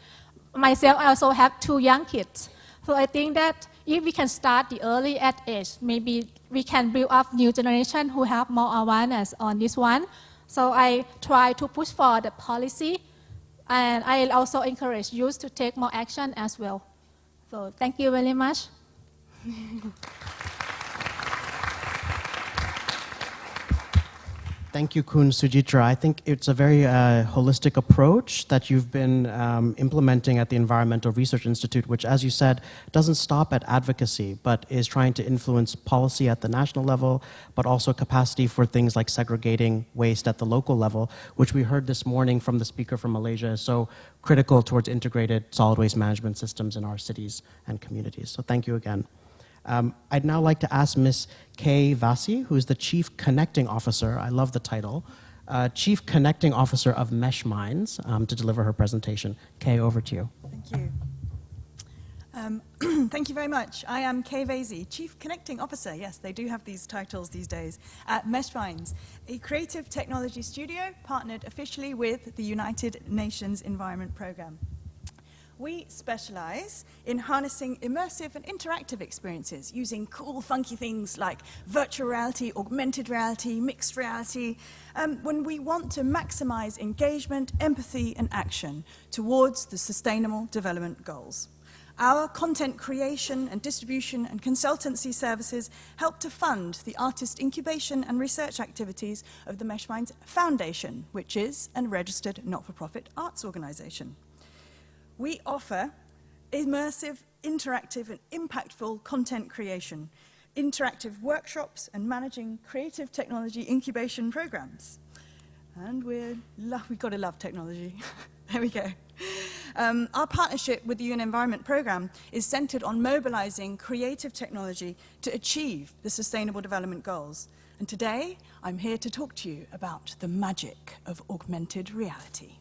Myself, I also have 2 young kids. So I think that if we can start the early at age, maybe we can build up new generation who have more awareness on this one. So I try to push for the policy, and I also encourage youth to take more action as well. So thank you very much. Thank you, Kun Sujitra. I think it's a very holistic approach that you've been implementing at the Environmental Research Institute, which, as you said, doesn't stop at advocacy, but is trying to influence policy at the national level, but also capacity for things like segregating waste at the local level, which we heard this morning from the speaker from Malaysia is so critical towards integrated solid waste management systems in our cities and communities. So thank you again. I'd now like to ask Ms. Kay Vasi, who is the Chief Connecting Officer, I love the title, Chief Connecting Officer of Mesh Minds, to deliver her presentation. Kay, over to you. Thank you. Thank you very much. I am Kay Vasi, Chief Connecting Officer. Yes, they do have these titles these days, at Mesh Minds, a creative technology studio partnered officially with the United Nations Environment Programme. We specialize in harnessing immersive and interactive experiences using cool, funky things like virtual reality, augmented reality, mixed reality, when we want to maximize engagement, empathy, and action towards the Sustainable Development Goals. Our content creation and distribution and consultancy services help to fund the artist incubation and research activities of the Mesh Minds Foundation, which is a registered not-for-profit arts organization. We offer immersive, interactive, and impactful content creation, interactive workshops, and managing creative technology incubation programs. And we've got to love technology. There we go. Our partnership with the UN Environment Programme is centered on mobilizing creative technology to achieve the Sustainable Development Goals. And today, I'm here to talk to you about the magic of augmented reality.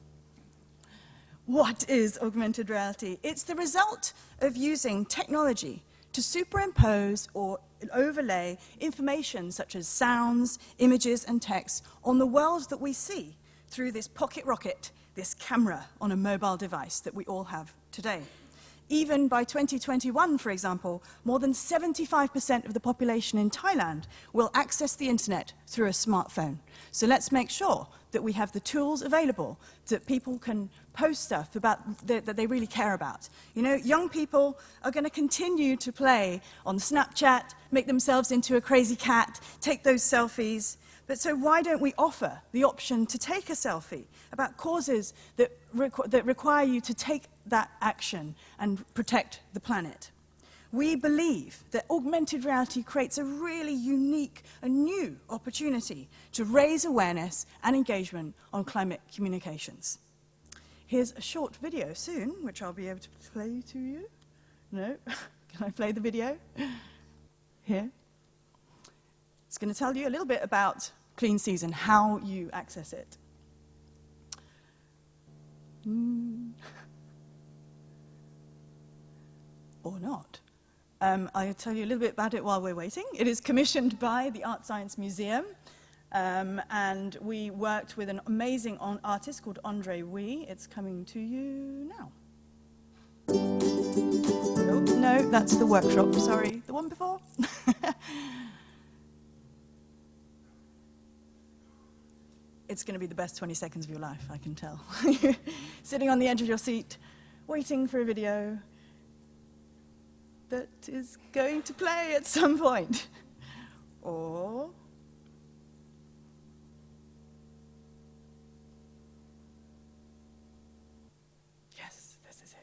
What is augmented reality? It's the result of using technology to superimpose or overlay information such as sounds, images, and text on the world that we see through this pocket rocket, this camera on a mobile device that we all have today. Even by 2021, for example, more than 75% of the population in Thailand will access the internet through a smartphone. So let's make sure that we have the tools available that people can post stuff about that they really care about. You know, young people are going to continue to play on Snapchat, make themselves into a crazy cat, take those selfies. But so why don't we offer the option to take a selfie about causes that require you to take that action and protect the planet? We believe that augmented reality creates a really unique and new opportunity to raise awareness and engagement on climate communications. Here's a short video soon, which I'll be able to play to you. No? Can I play the video? Here. It's going to tell you a little bit about Clean Seas and how you access it. Or not. I'll tell you a little bit about it while we're waiting. It is commissioned by the Art Science Museum, and we worked with an amazing artist called Andre Wee. It's coming to you now. Oh, no, that's the workshop, sorry. The one before? It's going to be the best 20 seconds of your life, I can tell. Sitting on the edge of your seat, waiting for a video that is going to play at some point. Or... yes, this is it.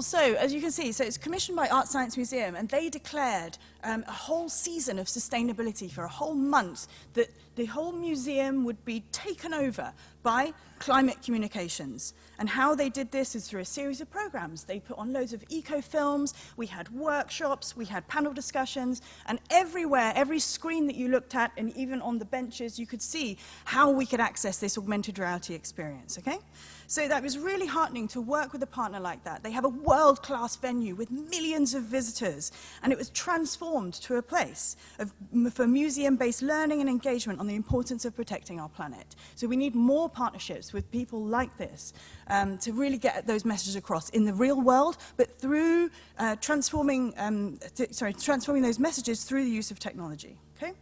So, as you can see, so it's commissioned by Art Science Museum, and they declared a whole season of sustainability for a whole month, that the whole museum would be taken over by climate communications. And how they did this is through a series of programs. They put on loads of eco-films, we had workshops, we had panel discussions, and everywhere, every screen that you looked at, and even on the benches, you could see how we could access this augmented reality experience, okay? So that was really heartening to work with a partner like that. They have a world-class venue with millions of visitors, and it was transformed to a place for museum-based learning and engagement on the importance of protecting our planet. So we need more partnerships with people like this to really get those messages across in the real world, but through transforming those messages through the use of technology. Okay?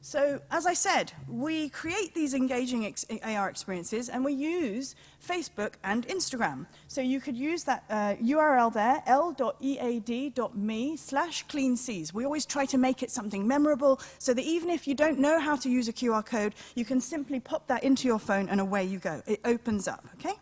So, as I said, we create these engaging AR experiences, and we use Facebook and Instagram. So you could use that URL there, l.ead.me/cleanseas. We always try to make it something memorable, so that even if you don't know how to use a QR code, you can simply pop that into your phone and away you go. It opens up, okay?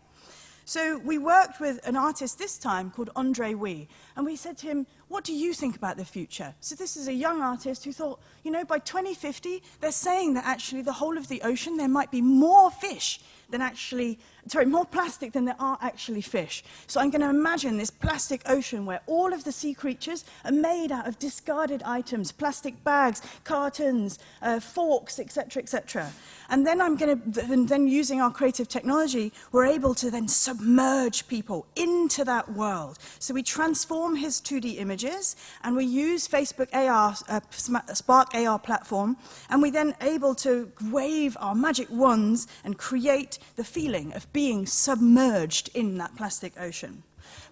So we worked with an artist this time called Andre Wee, and we said to him, what do you think about the future? So this is a young artist who thought, you know, by 2050, they're saying that actually the whole of the ocean, there might be more fish than actually, more plastic than there are actually fish. So I'm going to imagine this plastic ocean where all of the sea creatures are made out of discarded items, plastic bags, cartons, forks, etc., etc. And then then using our creative technology, we're able to then submerge people into that world. So we transform his 2D images, and we use Facebook AR, Spark AR platform, and we then able to wave our magic wands and create the feeling of being submerged in that plastic ocean.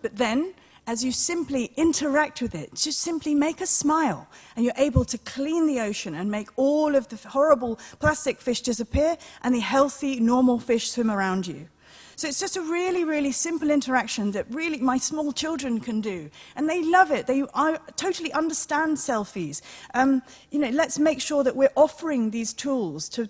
But then, as you simply interact with it, just simply make a smile, and you're able to clean the ocean and make all of the horrible plastic fish disappear, and the healthy, normal fish swim around you. So it's just a really, really simple interaction that really my small children can do. And they love it. They totally understand selfies. You know, let's make sure that we're offering these tools to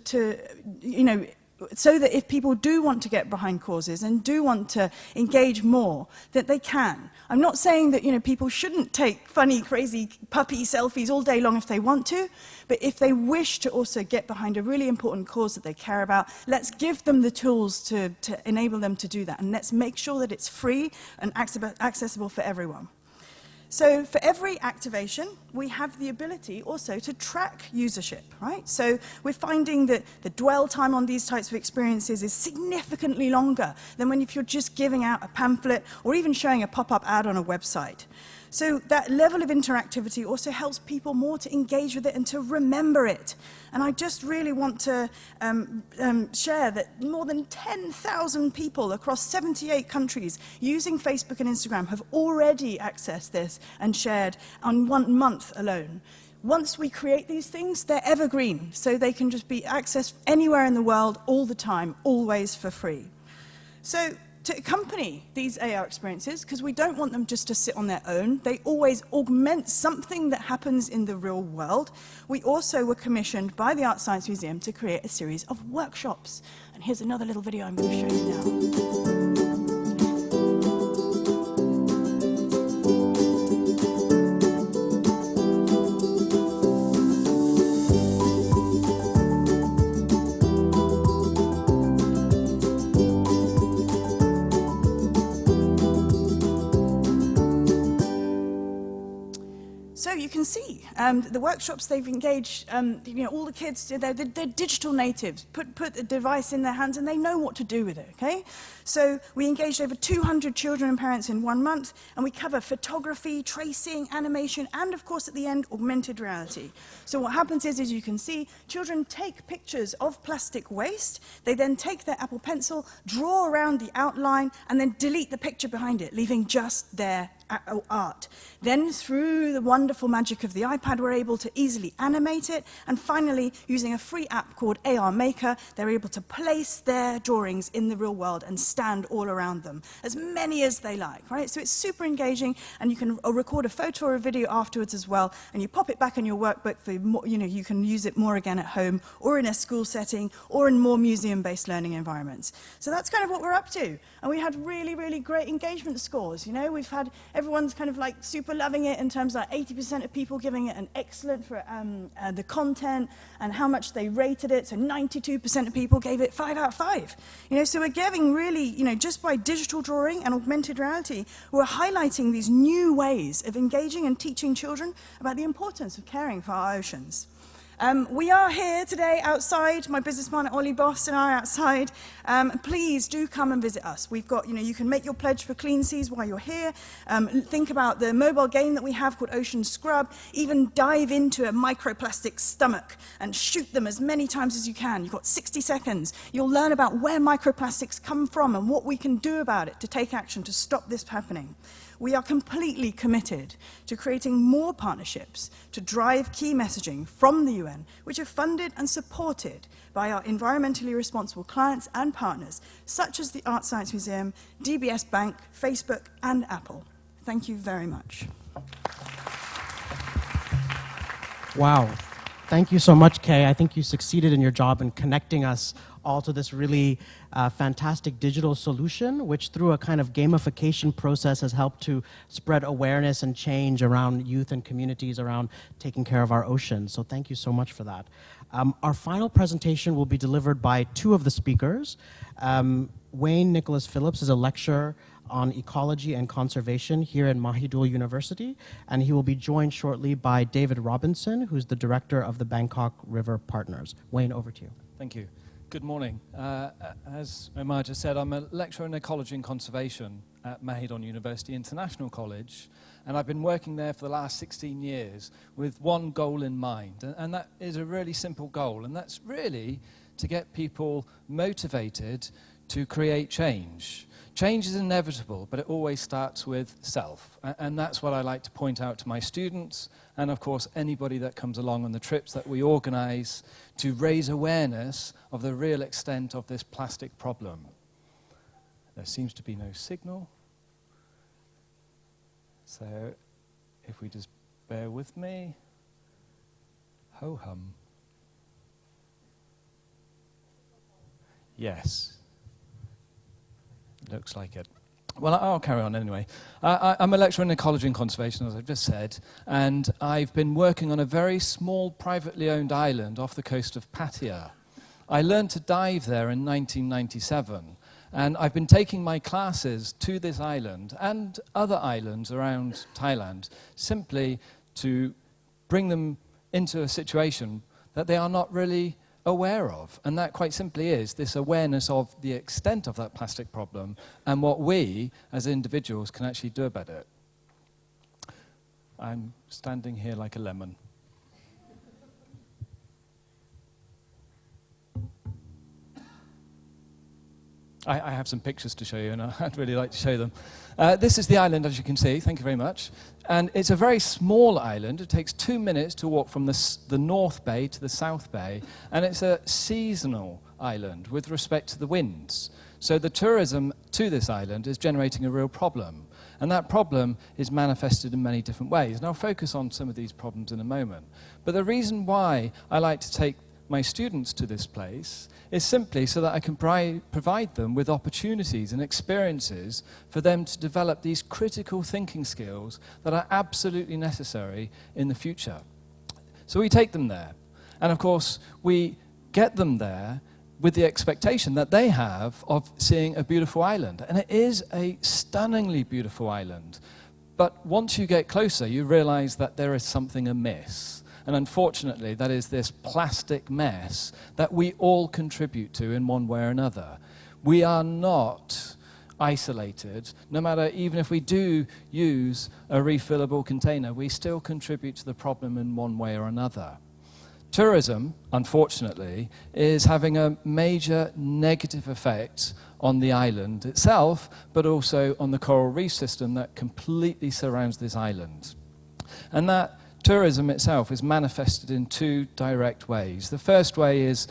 you know, so that if people do want to get behind causes and do want to engage more, that they can. I'm not saying that, you know, people shouldn't take funny, crazy puppy selfies all day long if they want to, but if they wish to also get behind a really important cause that they care about, let's give them the tools to enable them to do that, and let's make sure that it's free and accessible for everyone. So for every activation, we have the ability also to track usership, right? So we're finding that the dwell time on these types of experiences is significantly longer than if you're just giving out a pamphlet or even showing a pop-up ad on a website. So that level of interactivity also helps people more to engage with it and to remember it. And I just really want to share that more than 10,000 people across 78 countries using Facebook and Instagram have already accessed this and shared on 1 month alone. Once we create these things, they're evergreen, so they can just be accessed anywhere in the world, all the time, always for free. So to accompany these AR experiences, because we don't want them just to sit on their own, they always augment something that happens in the real world. We also were commissioned by the Art Science Museum to create a series of workshops. And here's another little video I'm going to show you now. So you can see the workshops they've engaged, all the kids, they're digital natives, put a device in their hands and they know what to do with it, okay? So we engaged over 200 children and parents in 1 month, and we cover photography, tracing, animation, and of course at the end, augmented reality. So what happens is, as you can see, children take pictures of plastic waste, they then take their Apple Pencil, draw around the outline, and then delete the picture behind it, leaving just their art. Then through the wonderful magic of the iPad, we're able to easily animate it, and finally, using a free app called AR Maker, they're able to place their drawings in the real world and stand all around them, as many as they like, right? So it's super engaging, and you can record a photo or a video afterwards as well, and you pop it back in your workbook for, you can use it more again at home, or in a school setting, or in more museum-based learning environments. So that's kind of what we're up to, and we had really, really great engagement scores. We've had everyone's kind of like super loving it in terms of like 80% of people giving it an excellent for the content and how much they rated it. So 92% of people gave it 5 out of 5. So we're giving really, just by digital drawing and augmented reality, we're highlighting these new ways of engaging and teaching children about the importance of caring for our oceans. We are here today outside. My business partner Ollie Boss and I are outside. Please do come and visit us. We've got, you can make your pledge for Clean Seas while you're here. Think about the mobile game that we have called Ocean Scrub. Even dive into a microplastic stomach and shoot them as many times as you can. You've got 60 seconds. You'll learn about where microplastics come from and what we can do about it to take action to stop this happening. We are completely committed to creating more partnerships to drive key messaging from the UN, which are funded and supported by our environmentally responsible clients and partners, such as the Art Science Museum, DBS Bank, Facebook, and Apple. Thank you very much. Wow. Thank you so much, Kay. I think you succeeded in your job in connecting us all to this really fantastic digital solution, which through a kind of gamification process has helped to spread awareness and change around youth and communities around taking care of our oceans. So thank you so much for that. Our final presentation will be delivered by 2 of the speakers. Wayne Nicholas Phillips is a lecturer on ecology and conservation here at Mahidol University, and he will be joined shortly by David Robinson, who's the director of the Bangkok River Partners. Wayne, over to you. Thank you. Good morning. As Omar just said, I'm a lecturer in ecology and conservation at Mahidol University International College, and I've been working there for the last 16 years with one goal in mind, and that is a really simple goal, and that's really to get people motivated to create change. Change is inevitable, but it always starts with self. And that's what I like to point out to my students, and of course anybody that comes along on the trips that we organize to raise awareness of the real extent of this plastic problem. There seems to be no signal. So if we just bear with me. Ho-hum. Yes. Looks like it. Well, I'll carry on anyway. I'm a lecturer in ecology and conservation, as I've just said, and I've been working on a very small, privately owned island off the coast of Pattaya. I learned to dive there in 1997, and I've been taking my classes to this island and other islands around Thailand simply to bring them into a situation that they are not really aware of, and that quite simply is this awareness of the extent of that plastic problem and what we as individuals can actually do about it. I'm standing here like a lemon. I have some pictures to show you, and I'd really like to show them. This is the island, as you can see. Thank you very much. And it's a very small island. It takes 2 minutes to walk from the North Bay to the South Bay, and it's a seasonal island with respect to the winds. So the tourism to this island is generating a real problem, and that problem is manifested in many different ways. And I'll focus on some of these problems in a moment. But the reason why I like to take my students to this place is simply so that I can provide them with opportunities and experiences for them to develop these critical thinking skills that are absolutely necessary in the future. So we take them there, and of course we get them there with the expectation that they have of seeing a beautiful island. And it is a stunningly beautiful island. But once you get closer, you realize that there is something amiss. And unfortunately, that is this plastic mess that we all contribute to in one way or another. We are not isolated. No matter, even if we do use a refillable container, we still contribute to the problem in one way or another. Tourism, unfortunately, is having a major negative effect on the island itself, but also on the coral reef system that completely surrounds this island. And that tourism itself is manifested in two direct ways. The first way is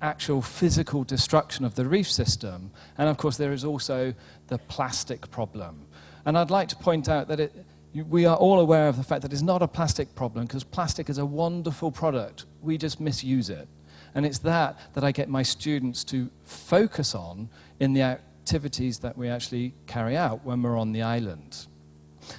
actual physical destruction of the reef system, and of course there is also the plastic problem. And I'd like to point out that we are all aware of the fact that it's not a plastic problem, because plastic is a wonderful product. We just misuse it. And it's that I get my students to focus on in the activities that we actually carry out when we're on the island.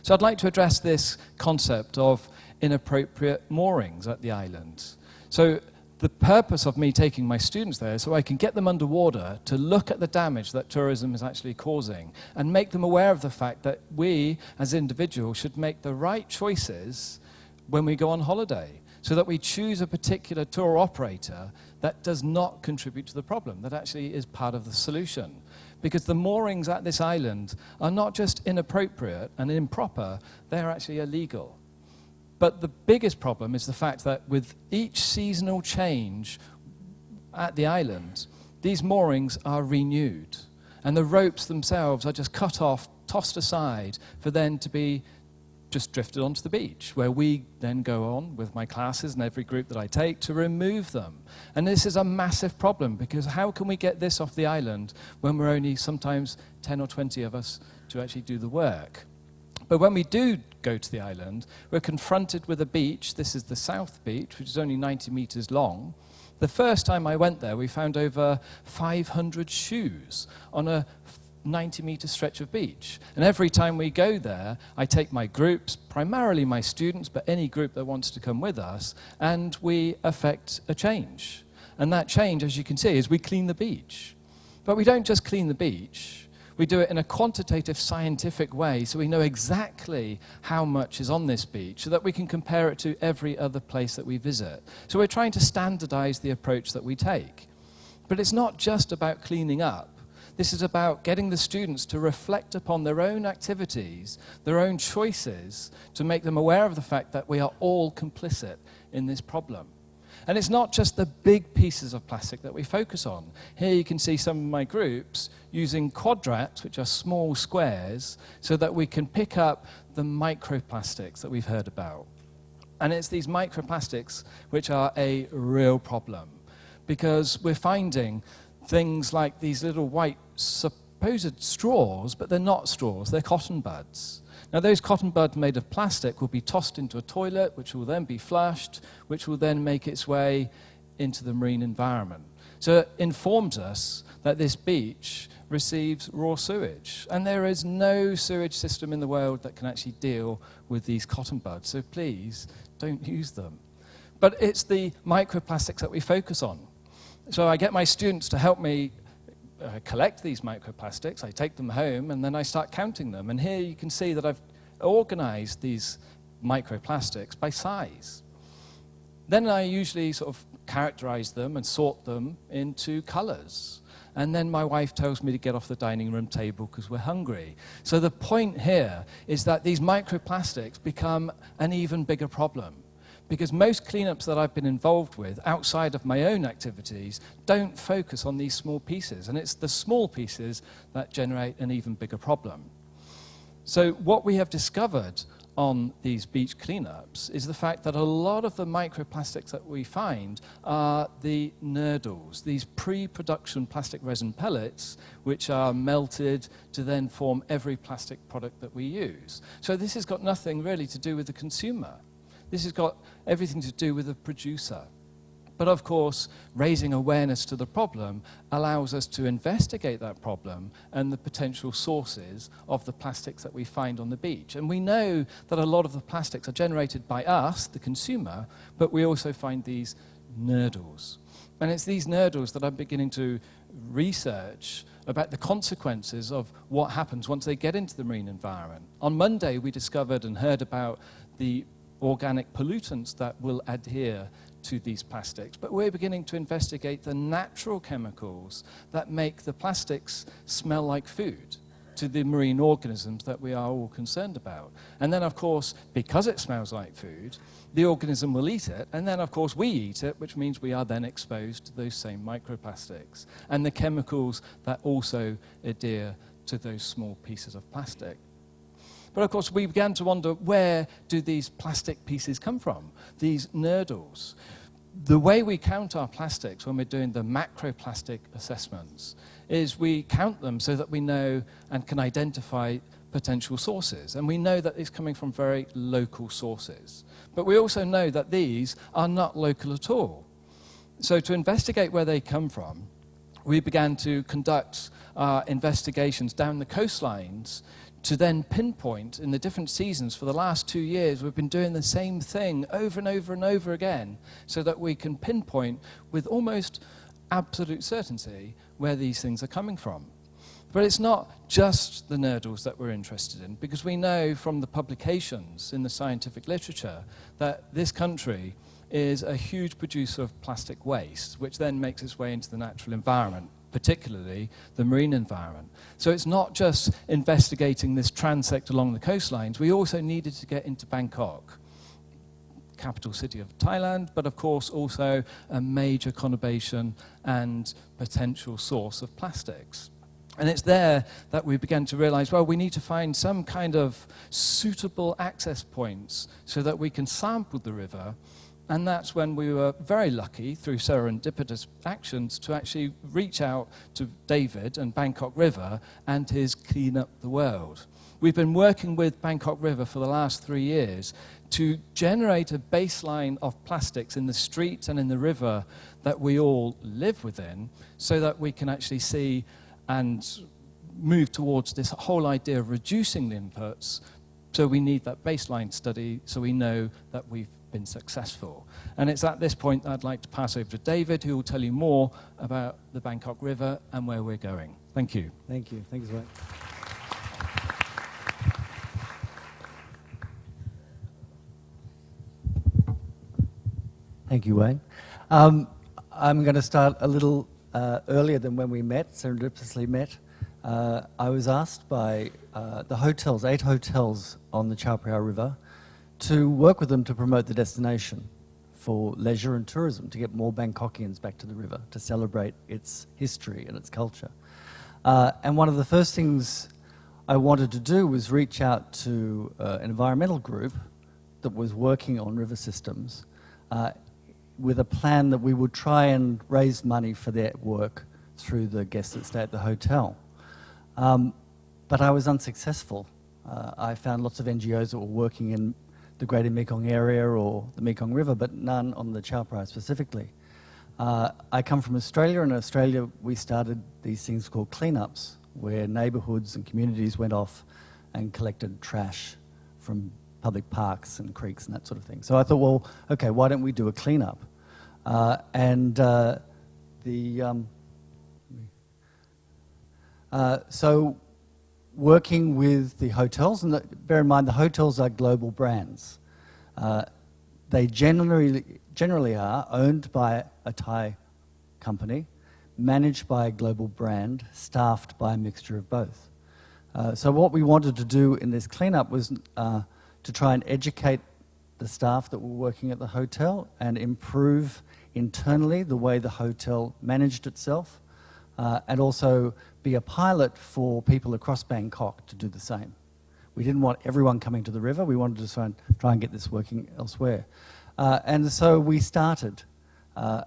So I'd like to address this concept of inappropriate moorings at the island. So the purpose of me taking my students there is so I can get them underwater to look at the damage that tourism is actually causing and make them aware of the fact that we as individuals should make the right choices when we go on holiday, so that we choose a particular tour operator that does not contribute to the problem, that actually is part of the solution. Because the moorings at this island are not just inappropriate and improper, they're actually illegal. But the biggest problem is the fact that with each seasonal change at the island, these moorings are renewed. And the ropes themselves are just cut off, tossed aside, for then to be just drifted onto the beach, where we then go on with my classes and every group that I take to remove them. And this is a massive problem, because how can we get this off the island when we're only sometimes 10 or 20 of us to actually do the work? But when we do go to the island, we're confronted with a beach. This is the South Beach, which is only 90 meters long. The first time I went there, we found over 500 shoes on a 90-meter stretch of beach. And every time we go there, I take my groups, primarily my students, but any group that wants to come with us, and we effect a change. And that change, as you can see, is we clean the beach. But we don't just clean the beach. We do it in a quantitative, scientific way, so we know exactly how much is on this beach, so that we can compare it to every other place that we visit. So we're trying to standardize the approach that we take. But it's not just about cleaning up. This is about getting the students to reflect upon their own activities, their own choices, to make them aware of the fact that we are all complicit in this problem. And it's not just the big pieces of plastic that we focus on. Here you can see some of my groups using quadrats, which are small squares, so that we can pick up the microplastics that we've heard about. And it's these microplastics which are a real problem, because we're finding things like these little white supposed straws, but they're not straws, they're cotton buds. Now those cotton buds made of plastic will be tossed into a toilet, which will then be flushed, which will then make its way into the marine environment. So it informs us that this beach receives raw sewage, and there is no sewage system in the world that can actually deal with these cotton buds, so please don't use them. But it's the microplastics that we focus on. So I get my students to help me collect these microplastics. I take them home and then I start counting them. And here you can see that I've organized these microplastics by size. Then I usually sort of characterize them and sort them into colors. and then my wife tells me to get off the dining room table because we're hungry. So the point here is that these microplastics become an even bigger problem, because most cleanups that I've been involved with outside of my own activities don't focus on these small pieces, and it's the small pieces that generate an even bigger problem. So what we have discovered on these beach cleanups is the fact that a lot of the microplastics that we find are the nurdles, these pre-production plastic resin pellets which are melted to then form every plastic product that we use. So this has got nothing really to do with the consumer. This has got everything to do with the producer. But of course, raising awareness to the problem allows us to investigate that problem and the potential sources of the plastics that we find on the beach. And we know that a lot of the plastics are generated by us, the consumer, but we also find these nurdles. And it's these nurdles that I'm beginning to research about the consequences of what happens once they get into the marine environment. On Monday, we discovered and heard about the organic pollutants that will adhere to these plastics, but we're beginning to investigate the natural chemicals that make the plastics smell like food to the marine organisms that we are all concerned about. And then, of course, because it smells like food, the organism will eat it, and then, of course, we eat it, which means we are then exposed to those same microplastics and the chemicals that also adhere to those small pieces of plastic. But of course, we began to wonder, where do these plastic pieces come from, these nurdles? The way we count our plastics when we're doing the macroplastic assessments is we count them so that we know and can identify potential sources. And we know that it's coming from very local sources. But we also know that these are not local at all. So to investigate where they come from, we began to conduct investigations down the coastlines to then pinpoint in the different seasons. For the last 2 years, we've been doing the same thing over and over and over again so that we can pinpoint with almost absolute certainty where these things are coming from. But it's not just the nurdles that we're interested in, because we know from the publications in the scientific literature that this country is a huge producer of plastic waste, which then makes its way into the natural environment, particularly the marine environment. So it's not just investigating this transect along the coastlines, we also needed to get into Bangkok, capital city of Thailand, but of course also a major conurbation and potential source of plastics. And it's there that we began to realize, well, we need to find some kind of suitable access points so that we can sample the river. And that's when we were very lucky, through serendipitous actions, to actually reach out to David and Bangkok River and his Clean Up the World. We've been working with Bangkok River for the last 3 years to generate a baseline of plastics in the streets and in the river that we all live within, so that we can actually see and move towards this whole idea of reducing the inputs. So we need that baseline study so we know that we've been successful. And it's at this point that I'd like to pass over to David, who will tell you more about the Bangkok River and where we're going. Thank you. Thank you. Thank you, Wayne. Thank you, Wayne. I'm going to start a little earlier than when we met, serendipitously met. I was asked by the hotels, 8 hotels on the Chao Phraya River, to work with them to promote the destination for leisure and tourism, to get more Bangkokians back to the river, to celebrate its history and its culture. And one of the first things I wanted to do was reach out to an environmental group that was working on river systems with a plan that we would try and raise money for their work through the guests that stay at the hotel. But I was unsuccessful. I found lots of NGOs that were working in the Greater Mekong area or the Mekong River, but none on the Chao Phraya specifically. I come from Australia, and in Australia we started these things called cleanups, where neighbourhoods and communities went off and collected trash from public parks and creeks and that sort of thing. So I thought, well, okay, why don't we do a cleanup? So working with the hotels, and bear in mind the hotels are global brands. They generally are owned by a Thai company, managed by a global brand, staffed by a mixture of both. So what we wanted to do in this cleanup was to try and educate the staff that were working at the hotel and improve internally the way the hotel managed itself, and also be a pilot for people across Bangkok to do the same. We didn't want everyone coming to the river. We wanted to try and get this working elsewhere. And so we started, on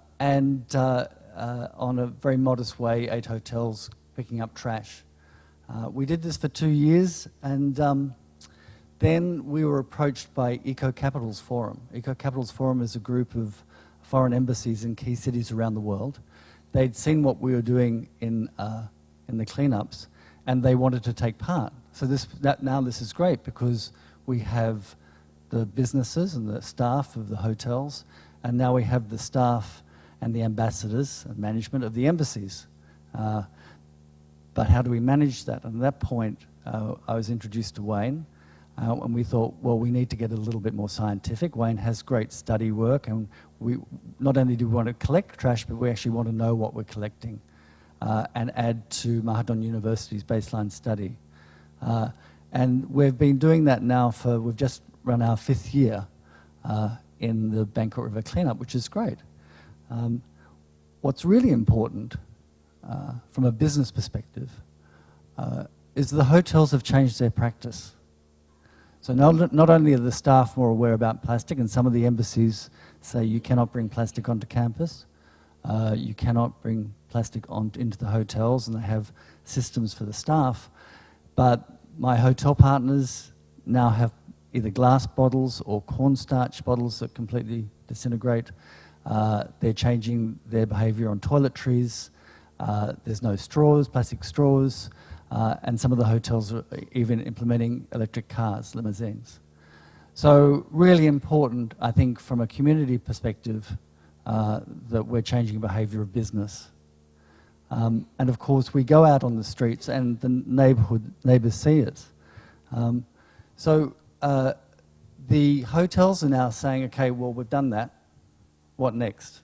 a very modest way, 8 hotels picking up trash. We did this for 2 years, and then we were approached by Eco Capitals Forum. Eco Capitals Forum is a group of foreign embassies in key cities around the world. They'd seen what we were doing in the cleanups, and they wanted to take part. So now this is great, because we have the businesses and the staff of the hotels, and now we have the staff and the ambassadors and management of the embassies. But how do we manage that? And at that point, I was introduced to Wayne, and we thought, well, we need to get a little bit more scientific. Wayne has great study work, and we not only do we want to collect trash, but we actually want to know what we're collecting and add to Mahidol University's baseline study. And we've been doing that now we've just run our 5th year in the Bangkok River cleanup, which is great. What's really important from a business perspective is the hotels have changed their practice. So not only are the staff more aware about plastic, and some of the embassies say you cannot bring plastic onto campus, you cannot bring plastic into the hotels, and they have systems for the staff, but my hotel partners now have either glass bottles or cornstarch bottles that completely disintegrate. They're changing their behaviour on toiletries. There's no straws, plastic straws, and some of the hotels are even implementing electric cars, limousines. So really important, I think, from a community perspective, that we're changing behaviour of business. And of course, we go out on the streets and the neighbours see it. So the hotels are now saying, okay, well, we've done that. What next?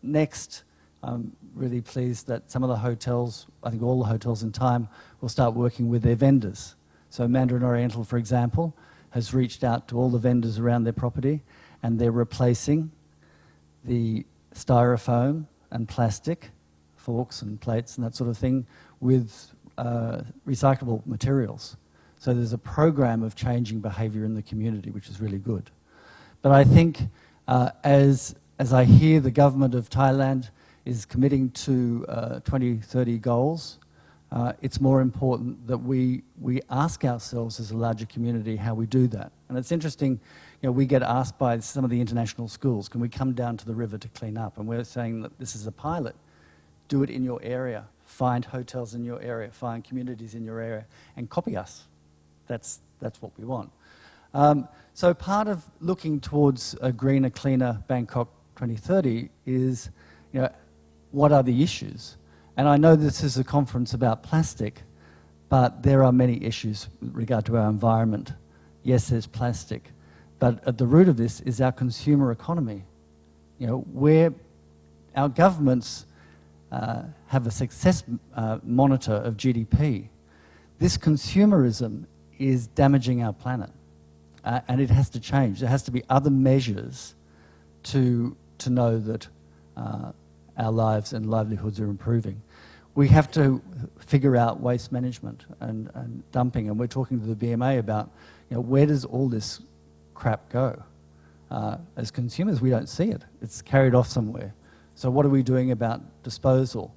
Next, I'm really pleased that some of the hotels, I think all the hotels in time, will start working with their vendors. So Mandarin Oriental, for example, has reached out to all the vendors around their property, and they're replacing the styrofoam and plastic, forks and plates and that sort of thing, with recyclable materials. So there's a program of changing behaviour in the community, which is really good. But I think as I hear the government of Thailand is committing to 2030 goals, it's more important that we ask ourselves as a larger community how we do that. And it's interesting, we get asked by some of the international schools, can we come down to the river to clean up? And we're saying that this is a pilot. Do it in your area. Find hotels in your area. Find communities in your area and copy us. That's what we want. So part of looking towards a greener, cleaner Bangkok 2030 is, what are the issues? And I know this is a conference about plastic, but there are many issues with regard to our environment. Yes, there's plastic, but at the root of this is our consumer economy. Where our governments have a success monitor of GDP. This consumerism is damaging our planet, and it has to change. There has to be other measures to know that our lives and livelihoods are improving. We have to figure out waste management and dumping, and we're talking to the BMA about, where does all this crap go? As consumers, we don't see it. It's carried off somewhere. So what are we doing about disposal?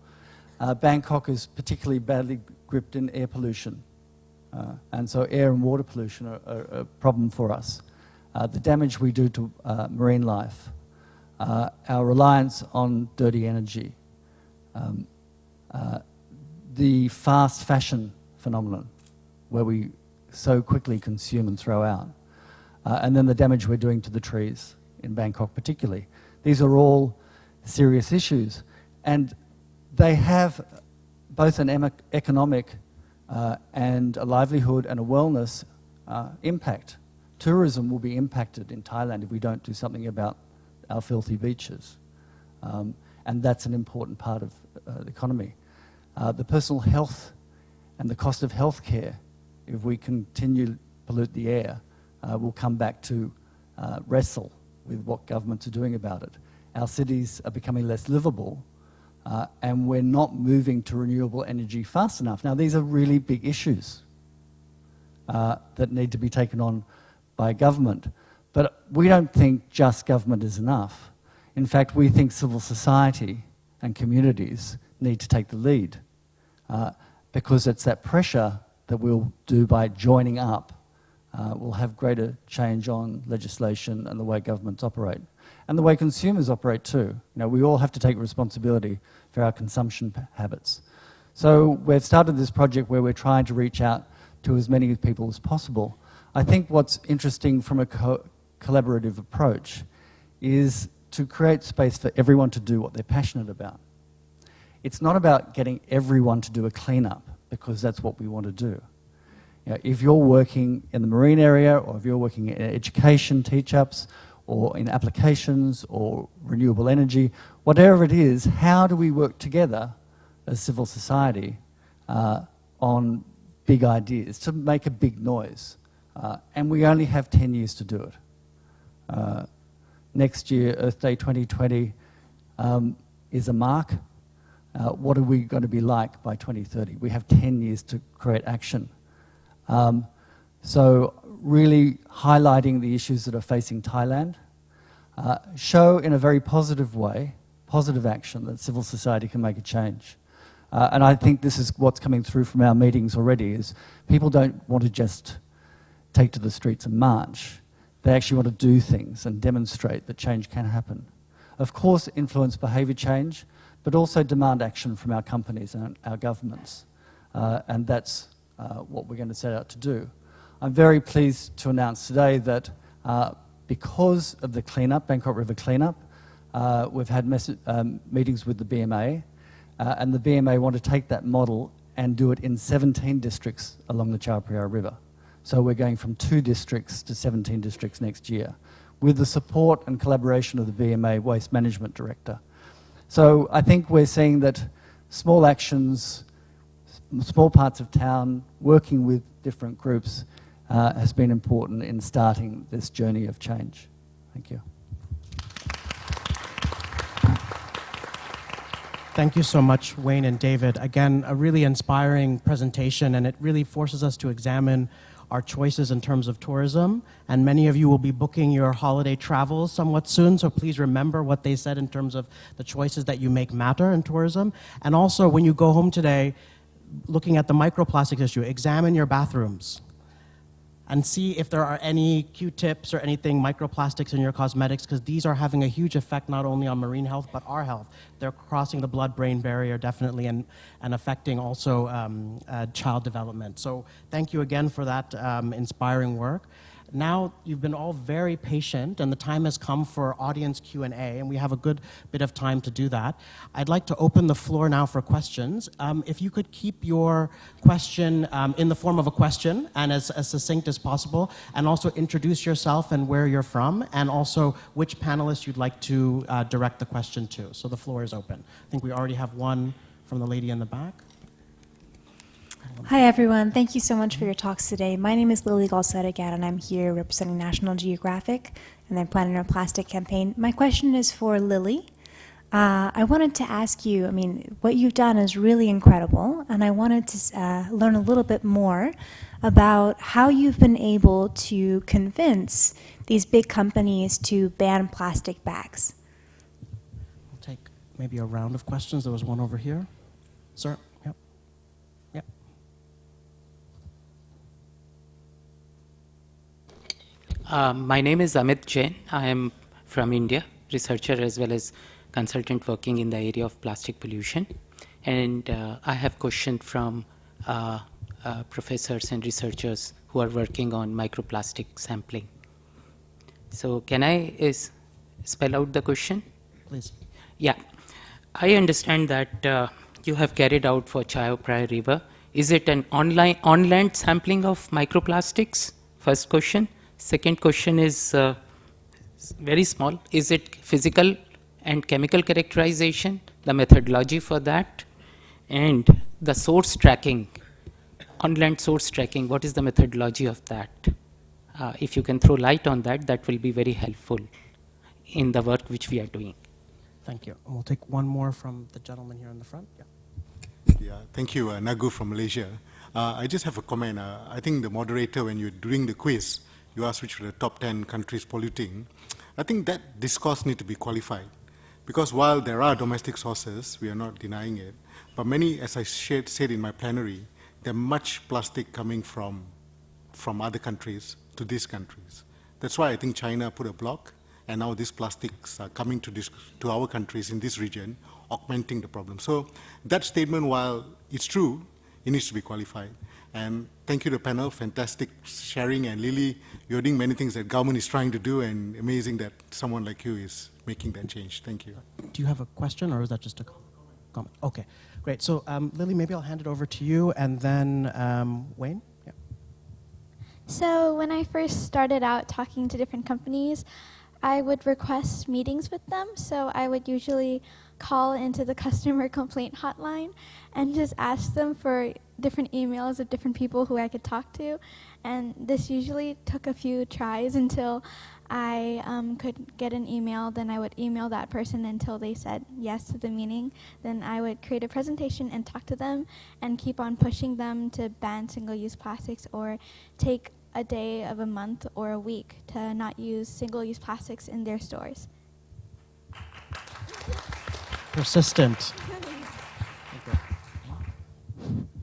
Bangkok is particularly badly gripped in air pollution. And so air and water pollution are a problem for us. The damage we do to marine life, our reliance on dirty energy, the fast fashion phenomenon, where we so quickly consume and throw out, and then the damage we're doing to the trees in Bangkok particularly. These are all serious issues, and they have both an economic and a livelihood and a wellness impact. Tourism will be impacted in Thailand if we don't do something about our filthy beaches. And that's an important part of the economy. The personal health and the cost of healthcare, if we continue to pollute the air, will come back to wrestle with what governments are doing about it. Our cities are becoming less livable, and we're not moving to renewable energy fast enough. Now, these are really big issues that need to be taken on by government. But we don't think just government is enough. In fact, we think civil society and communities need to take the lead because it's that pressure that we'll do by joining up. We'll have greater change on legislation and the way governments operate. And the way consumers operate too. You know, we all have to take responsibility for our consumption habits. So we've started this project where we're trying to reach out to as many people as possible. I think what's interesting from a collaborative approach is to create space for everyone to do what they're passionate about. It's not about getting everyone to do a cleanup, because that's what we want to do. You know, if you're working in the marine area, or if you're working in education, teach-ups, or in applications, or renewable energy, whatever it is, how do we work together as civil society on big ideas to make a big noise? And we only have 10 years to do it. Next year, Earth Day 2020 is a mark. What are we going to be like by 2030? We have 10 years to create action. So really highlighting the issues that are facing Thailand, show in a very positive way, positive action that civil society can make a change. And I think this is what's coming through from our meetings already, is people don't want to just take to the streets and march. They actually want to do things and demonstrate that change can happen. Of course, influence behaviour change, but also demand action from our companies and our governments. And that's what we're going to set out to do. I'm very pleased to announce today that because of the cleanup, Bangkok River cleanup, we've had meetings with the BMA, and the BMA want to take that model and do it in 17 districts along the Chao Phraya River. So we're going from 2 districts to 17 districts next year, with the support and collaboration of the BMA Waste Management Director. So I think we're seeing that small actions, small parts of town, working with different groups has been important in starting this journey of change. Thank you. Thank you so much, Wayne and David. Again, a really inspiring presentation, and it really forces us to examine our choices in terms of tourism. And many of you will be booking your holiday travels somewhat soon, so please remember what they said in terms of the choices that you make matter in tourism. And also, when you go home today, looking at the microplastics issue, examine your bathrooms and see if there are any Q-tips or anything microplastics in your cosmetics, because these are having a huge effect not only on marine health, but our health. They're crossing the blood-brain barrier definitely and affecting also child development. So thank you again for that inspiring work. Now you've been all very patient, and the time has come for audience Q&A, and we have a good bit of time to do that. I'd like to open the floor now for questions. If you could keep your question in the form of a question and as succinct as possible, and also introduce yourself and where you're from, and also which panelist you'd like to direct the question to. So the floor is open. I think we already have one from the lady in the back. Hi everyone, thank you so much for your talks today. My name is Lily Galsetagat, and I'm here representing National Geographic and their Planet No Plastic campaign. My question is for Lily. I wanted to ask you, I mean, what you've done is really incredible, and I wanted to learn a little bit more about how you've been able to convince these big companies to ban plastic bags. We'll take maybe a round of questions. There was one over here. Sir? Yep. Yep. My name is Amit Jain. I am from India, researcher as well as consultant working in the area of plastic pollution. And I have questions from professors and researchers who are working on microplastic sampling. So can I spell out the question? Please. Yeah. I understand that you have carried out for Chao Phraya River. Is it an on-land sampling of microplastics? First question. Second question is very small. Is it physical and chemical characterization, the methodology for that, and the source tracking, on-land source tracking, what is the methodology of that? If you can throw light on that, that will be very helpful in the work which we are doing. Thank you. And we'll take one more from the gentleman here in the front. Yeah. Yeah, thank you, Nagu from Malaysia. I just have a comment. I think the moderator, when you're doing the quiz, you asked which were the top 10 countries polluting. I think that discourse needs to be qualified. Because while there are domestic sources, we are not denying it, but many, as I said in my plenary, there are much plastic coming from other countries to these countries. That's why I think China put a block, and now these plastics are coming to our countries in this region, augmenting the problem. So that statement, while it's true, it needs to be qualified. And thank you to the panel, fantastic sharing. And Lily, you're doing many things that government is trying to do, and amazing that someone like you is making that change. Thank you. Do you have a question, or is that just a comment? Okay, great. So Lily, maybe I'll hand it over to you, and then Wayne. Yeah. So when I first started out talking to different companies, I would request meetings with them. So I would usually call into the customer complaint hotline and just ask them for different emails of different people who I could talk to. And this usually took a few tries until I could get an email. Then I would email that person until they said yes to the meeting. Then I would create a presentation and talk to them and keep on pushing them to ban single-use plastics or take a day of a month or a week to not use single-use plastics in their stores. Persistent.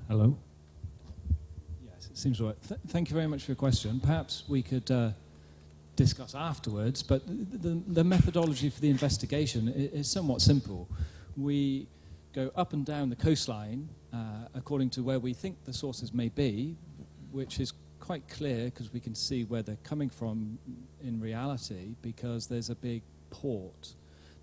Hello. Yes, it seems right. Thank you very much for your question. Perhaps we could discuss afterwards, but the methodology for the investigation is somewhat simple. We go up and down the coastline according to where we think the sources may be, which is quite clear because we can see where they're coming from in reality because there's a big port.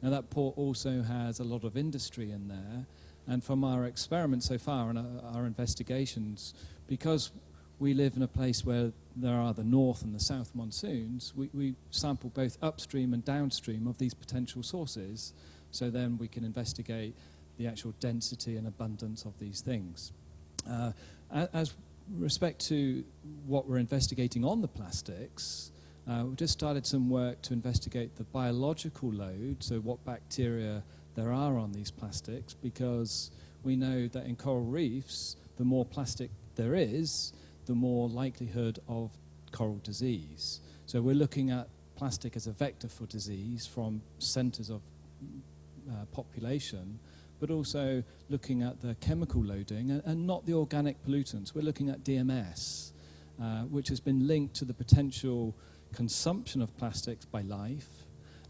Now that port also has a lot of industry in there, and from our experiments so far and our investigations, because we live in a place where there are the north and the south monsoons, we sample both upstream and downstream of these potential sources, so then we can investigate the actual density and abundance of these things. As respect to what we're investigating on the plastics, we've just started some work to investigate the biological load, so what bacteria there are on these plastics, because we know that in coral reefs, the more plastic there is, the more likelihood of coral disease. So we're looking at plastic as a vector for disease from centers of population, but also looking at the chemical loading and not the organic pollutants. We're looking at DMS, which has been linked to the potential consumption of plastics by life.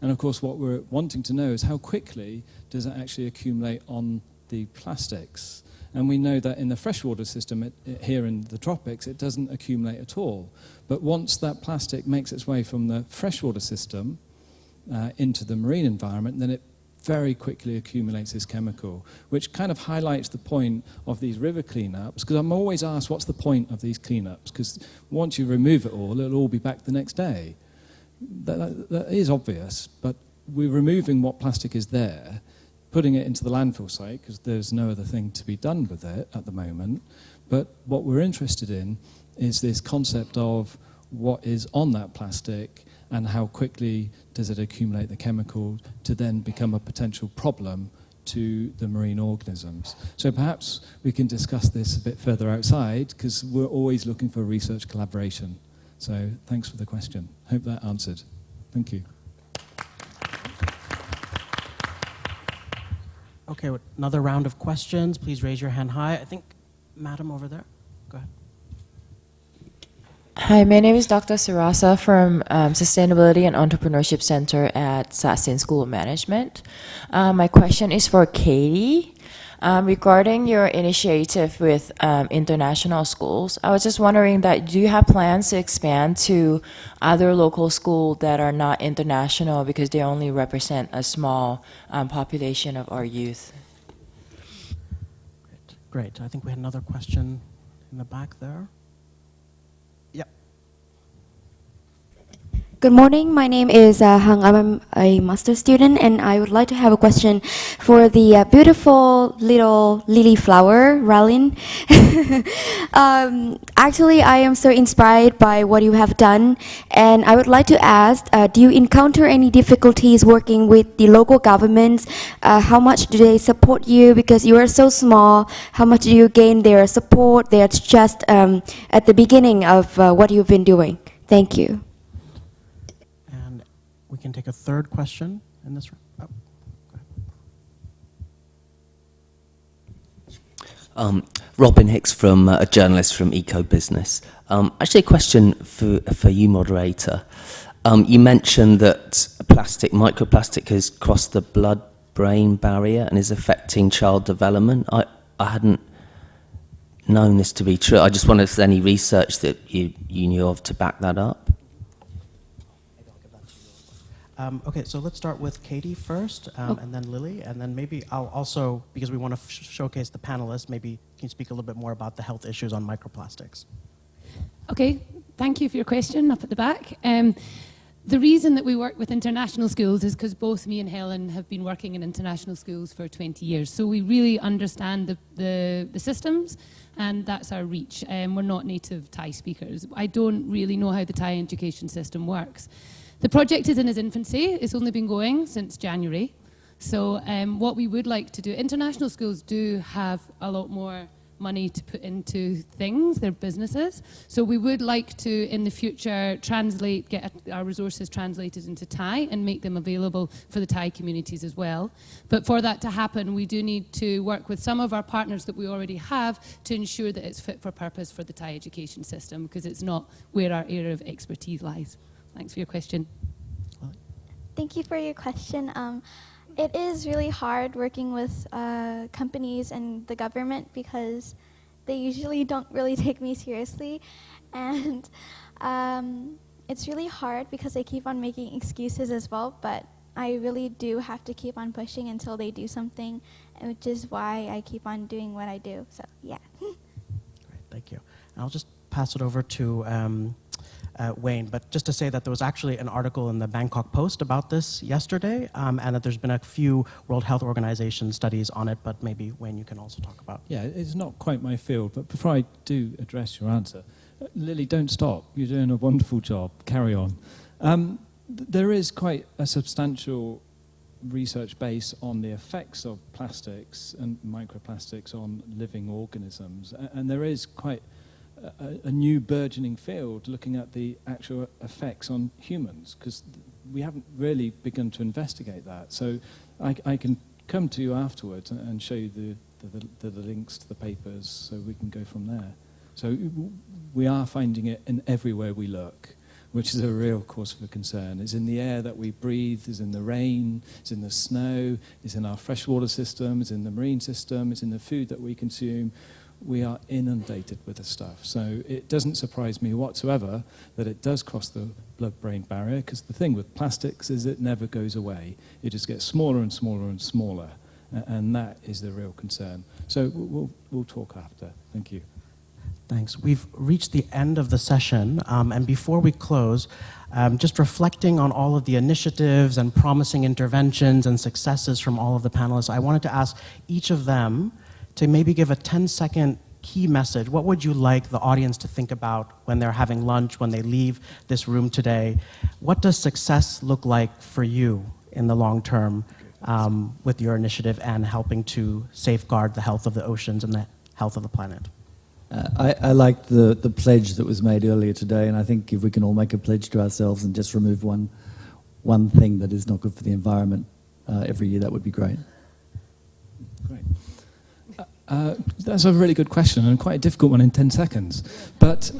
And of course, what we're wanting to know is how quickly does it actually accumulate on the plastics. And we know that in the freshwater system here in the tropics, it doesn't accumulate at all. But once that plastic makes its way from the freshwater system into the marine environment, then it very quickly accumulates this chemical, which kind of highlights the point of these river cleanups, because I'm always asked, what's the point of these cleanups? Because once you remove it all, it'll all be back the next day. That is obvious, but we're removing what plastic is there, putting it into the landfill site, because there's no other thing to be done with it at the moment. But what we're interested in is this concept of what is on that plastic and how quickly does it accumulate the chemical to then become a potential problem to the marine organisms. So perhaps we can discuss this a bit further outside, because we're always looking for research collaboration. So thanks for the question. Hope that answered. Thank you. Okay, another round of questions. Please raise your hand high. I think, madam over there. Go ahead. Hi, my name is Dr. Sarasa from Sustainability and Entrepreneurship Center at Sasin School of Management. My question is for Katie. Regarding your initiative with international schools, I was just wondering that do you have plans to expand to other local schools that are not international because they only represent a small population of our youth? Great. I think we had another question in the back there. Yep. Good morning. My name is Hang. I'm a master student, and I would like to have a question for the beautiful little lily flower, Ralin. Actually, I am so inspired by what you have done, and I would like to ask, do you encounter any difficulties working with the local governments? How much do they support you? Because you are so small, how much do you gain their support? They're just at the beginning of what you've been doing. Thank you. And we can take a third question in this room. Oh, go ahead. Robin Hicks, from a journalist from Eco Business. Actually, a question for you, moderator. You mentioned that microplastic has crossed the blood-brain barrier and is affecting child development. I hadn't known this to be true. I just wondered if there's any research that you knew of to back that up. Okay, so let's start with Katie first, and then Lily, and then maybe I'll also, because we want to showcase the panelists, maybe can you speak a little bit more about the health issues on microplastics? Okay, thank you for your question up at the back. The reason that we work with international schools is because both me and Helen have been working in international schools for 20 years. So we really understand the systems, and that's our reach. We're not native Thai speakers. I don't really know how the Thai education system works. The project is in its infancy. It's only been going since January. So what we would like to do, international schools do have a lot more money to put into things, their businesses. So we would like to, in the future, get our resources translated into Thai and make them available for the Thai communities as well. But for that to happen, we do need to work with some of our partners that we already have to ensure that it's fit for purpose for the Thai education system, because it's not where our area of expertise lies. Thanks for your question. Thank you for your question. It is really hard working with companies and the government because they usually don't really take me seriously. And it's really hard because they keep on making excuses as well, but I really do have to keep on pushing until they do something, which is why I keep on doing what I do. So, yeah. Great, thank you. And I'll just pass it over to Wayne, but just to say that there was actually an article in the Bangkok Post about this yesterday, and that there's been a few World Health Organization studies on it, but maybe, Wayne, you can also talk about. Yeah, it's not quite my field, but before I do address your answer, Lily, don't stop. You're doing a wonderful job. Carry on. There is quite a substantial research base on the effects of plastics and microplastics on living organisms, and there is quite a new burgeoning field looking at the actual effects on humans, because we haven't really begun to investigate that. So I can come to you afterwards and show you the links to the papers, so we can go from there. So we are finding it in everywhere we look, which is a real cause for concern. It's in the air that we breathe, it's in the rain, it's in the snow, it's in our freshwater system, it's in the marine system, it's in the food that we consume. We are inundated with the stuff. So it doesn't surprise me whatsoever that it does cross the blood-brain barrier, because the thing with plastics is it never goes away. It just gets smaller and smaller and smaller, and that is the real concern. So we'll talk after. Thank you. Thanks. We've reached the end of the session, and before we close, just reflecting on all of the initiatives and promising interventions and successes from all of the panelists, I wanted to ask each of them to maybe give a 10-second key message. What would you like the audience to think about when they're having lunch, when they leave this room today? What does success look like for you in the long term with your initiative and helping to safeguard the health of the oceans and the health of the planet? I liked the pledge that was made earlier today, and I think if we can all make a pledge to ourselves and just remove one thing that is not good for the environment every year, that would be great. Great. That's a really good question, and quite a difficult one in 10 seconds. But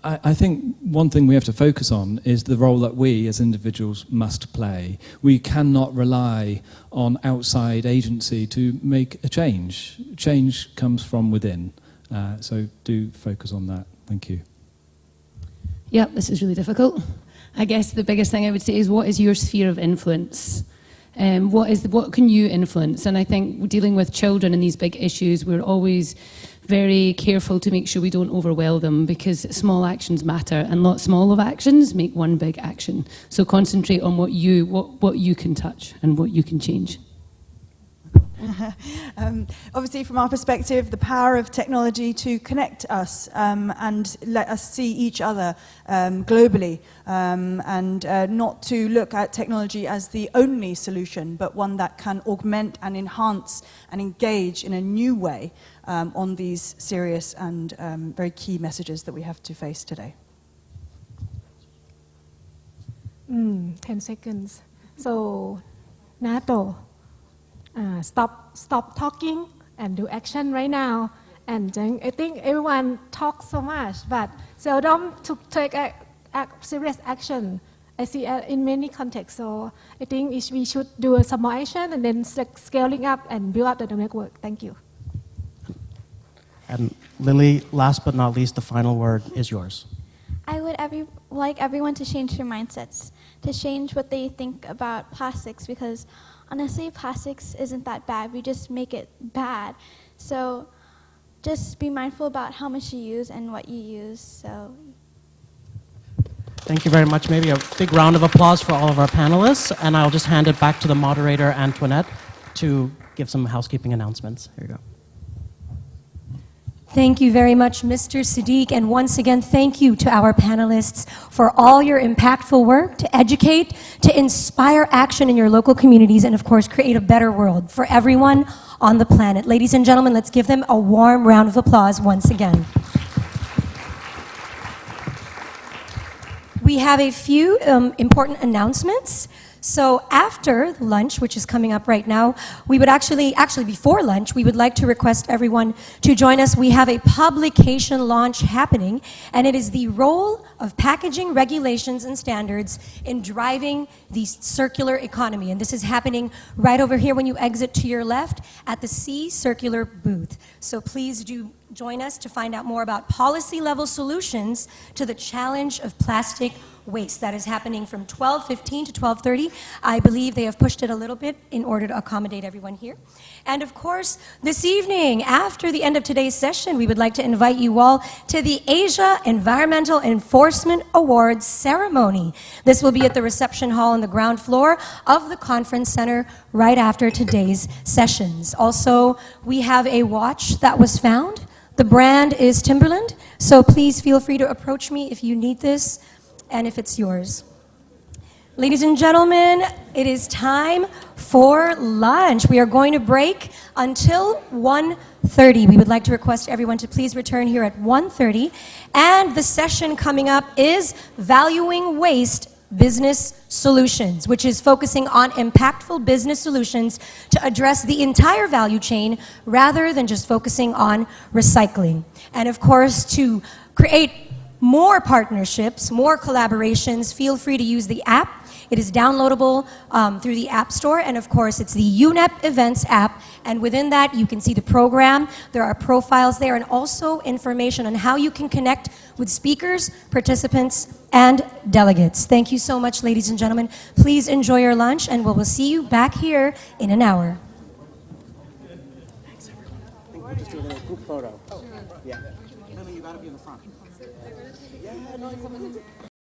I think one thing we have to focus on is the role that we as individuals must play. We cannot rely on outside agency to make a change. Change comes from within. So do focus on that. Thank you. Yep, this is really difficult. I guess the biggest thing I would say is, what is your sphere of influence? What can you influence? And I think dealing with children and these big issues, we're always very careful to make sure we don't overwhelm them, because small actions matter and lots small of actions make one big action. So concentrate on what you can touch and what you can change. Obviously, from our perspective, the power of technology to connect us and let us see each other globally, and not to look at technology as the only solution, but one that can augment and enhance and engage in a new way on these serious and very key messages that we have to face today. 10 seconds. So, NATO. Stop talking and do action right now. And I think everyone talks so much, but seldom to take a serious action. I see in many contexts. So I think we should do some more action and then scaling up and build up the network. Thank you. And Lily, last but not least, the final word is yours. I would like everyone to change their mindsets, to change what they think about plastics, because honestly, plastics isn't that bad. We just make it bad. So just be mindful about how much you use and what you use. So Thank you very much. Maybe a big round of applause for all of our panelists. And I'll just hand it back to the moderator, Antoinette, to give some housekeeping announcements. Here you go. Thank you very much, Mr. Siddiq, and once again, thank you to our panelists for all your impactful work to educate, to inspire action in your local communities, and of course, create a better world for everyone on the planet. Ladies and gentlemen, let's give them a warm round of applause once again. We have a few important announcements. So after lunch, which is coming up right now, we would actually before lunch, we would like to request everyone to join us. We have a publication launch happening, and it is the role of packaging regulations and standards in driving the circular economy. And this is happening right over here when you exit to your left at the C Circular booth. So please do join us to find out more about policy-level solutions to the challenge of plastic waste. That is happening from 12:15 to 12:30. I believe they have pushed it a little bit in order to accommodate everyone here. And of course, this evening, after the end of today's session, we would like to invite you all to the Asia Environmental Enforcement Awards ceremony. This will be at the reception hall on the ground floor of the conference center right after today's sessions. Also, we have a watch that was found. The brand is Timberland, so please feel free to approach me if you need this and if it's yours. Ladies and gentlemen, it is time for lunch. We are going to break until 1:30. We would like to request everyone to please return here at 1:30. And the session coming up is Valuing Waste Business Solutions, which is focusing on impactful business solutions to address the entire value chain rather than just focusing on recycling. And of course, to create more partnerships, more collaborations, feel free to use the app. It is downloadable through the App Store, and of course, it's the UNEP Events app, and within that, you can see the program. There are profiles there, and also information on how you can connect with speakers, participants, and delegates. Thank you so much, ladies and gentlemen. Please enjoy your lunch, and we will see you back here in an hour. Thanks, everyone. I think we'll just do a little group photo. Oh, yeah. Lily, you gotta be in the front. Yeah, no,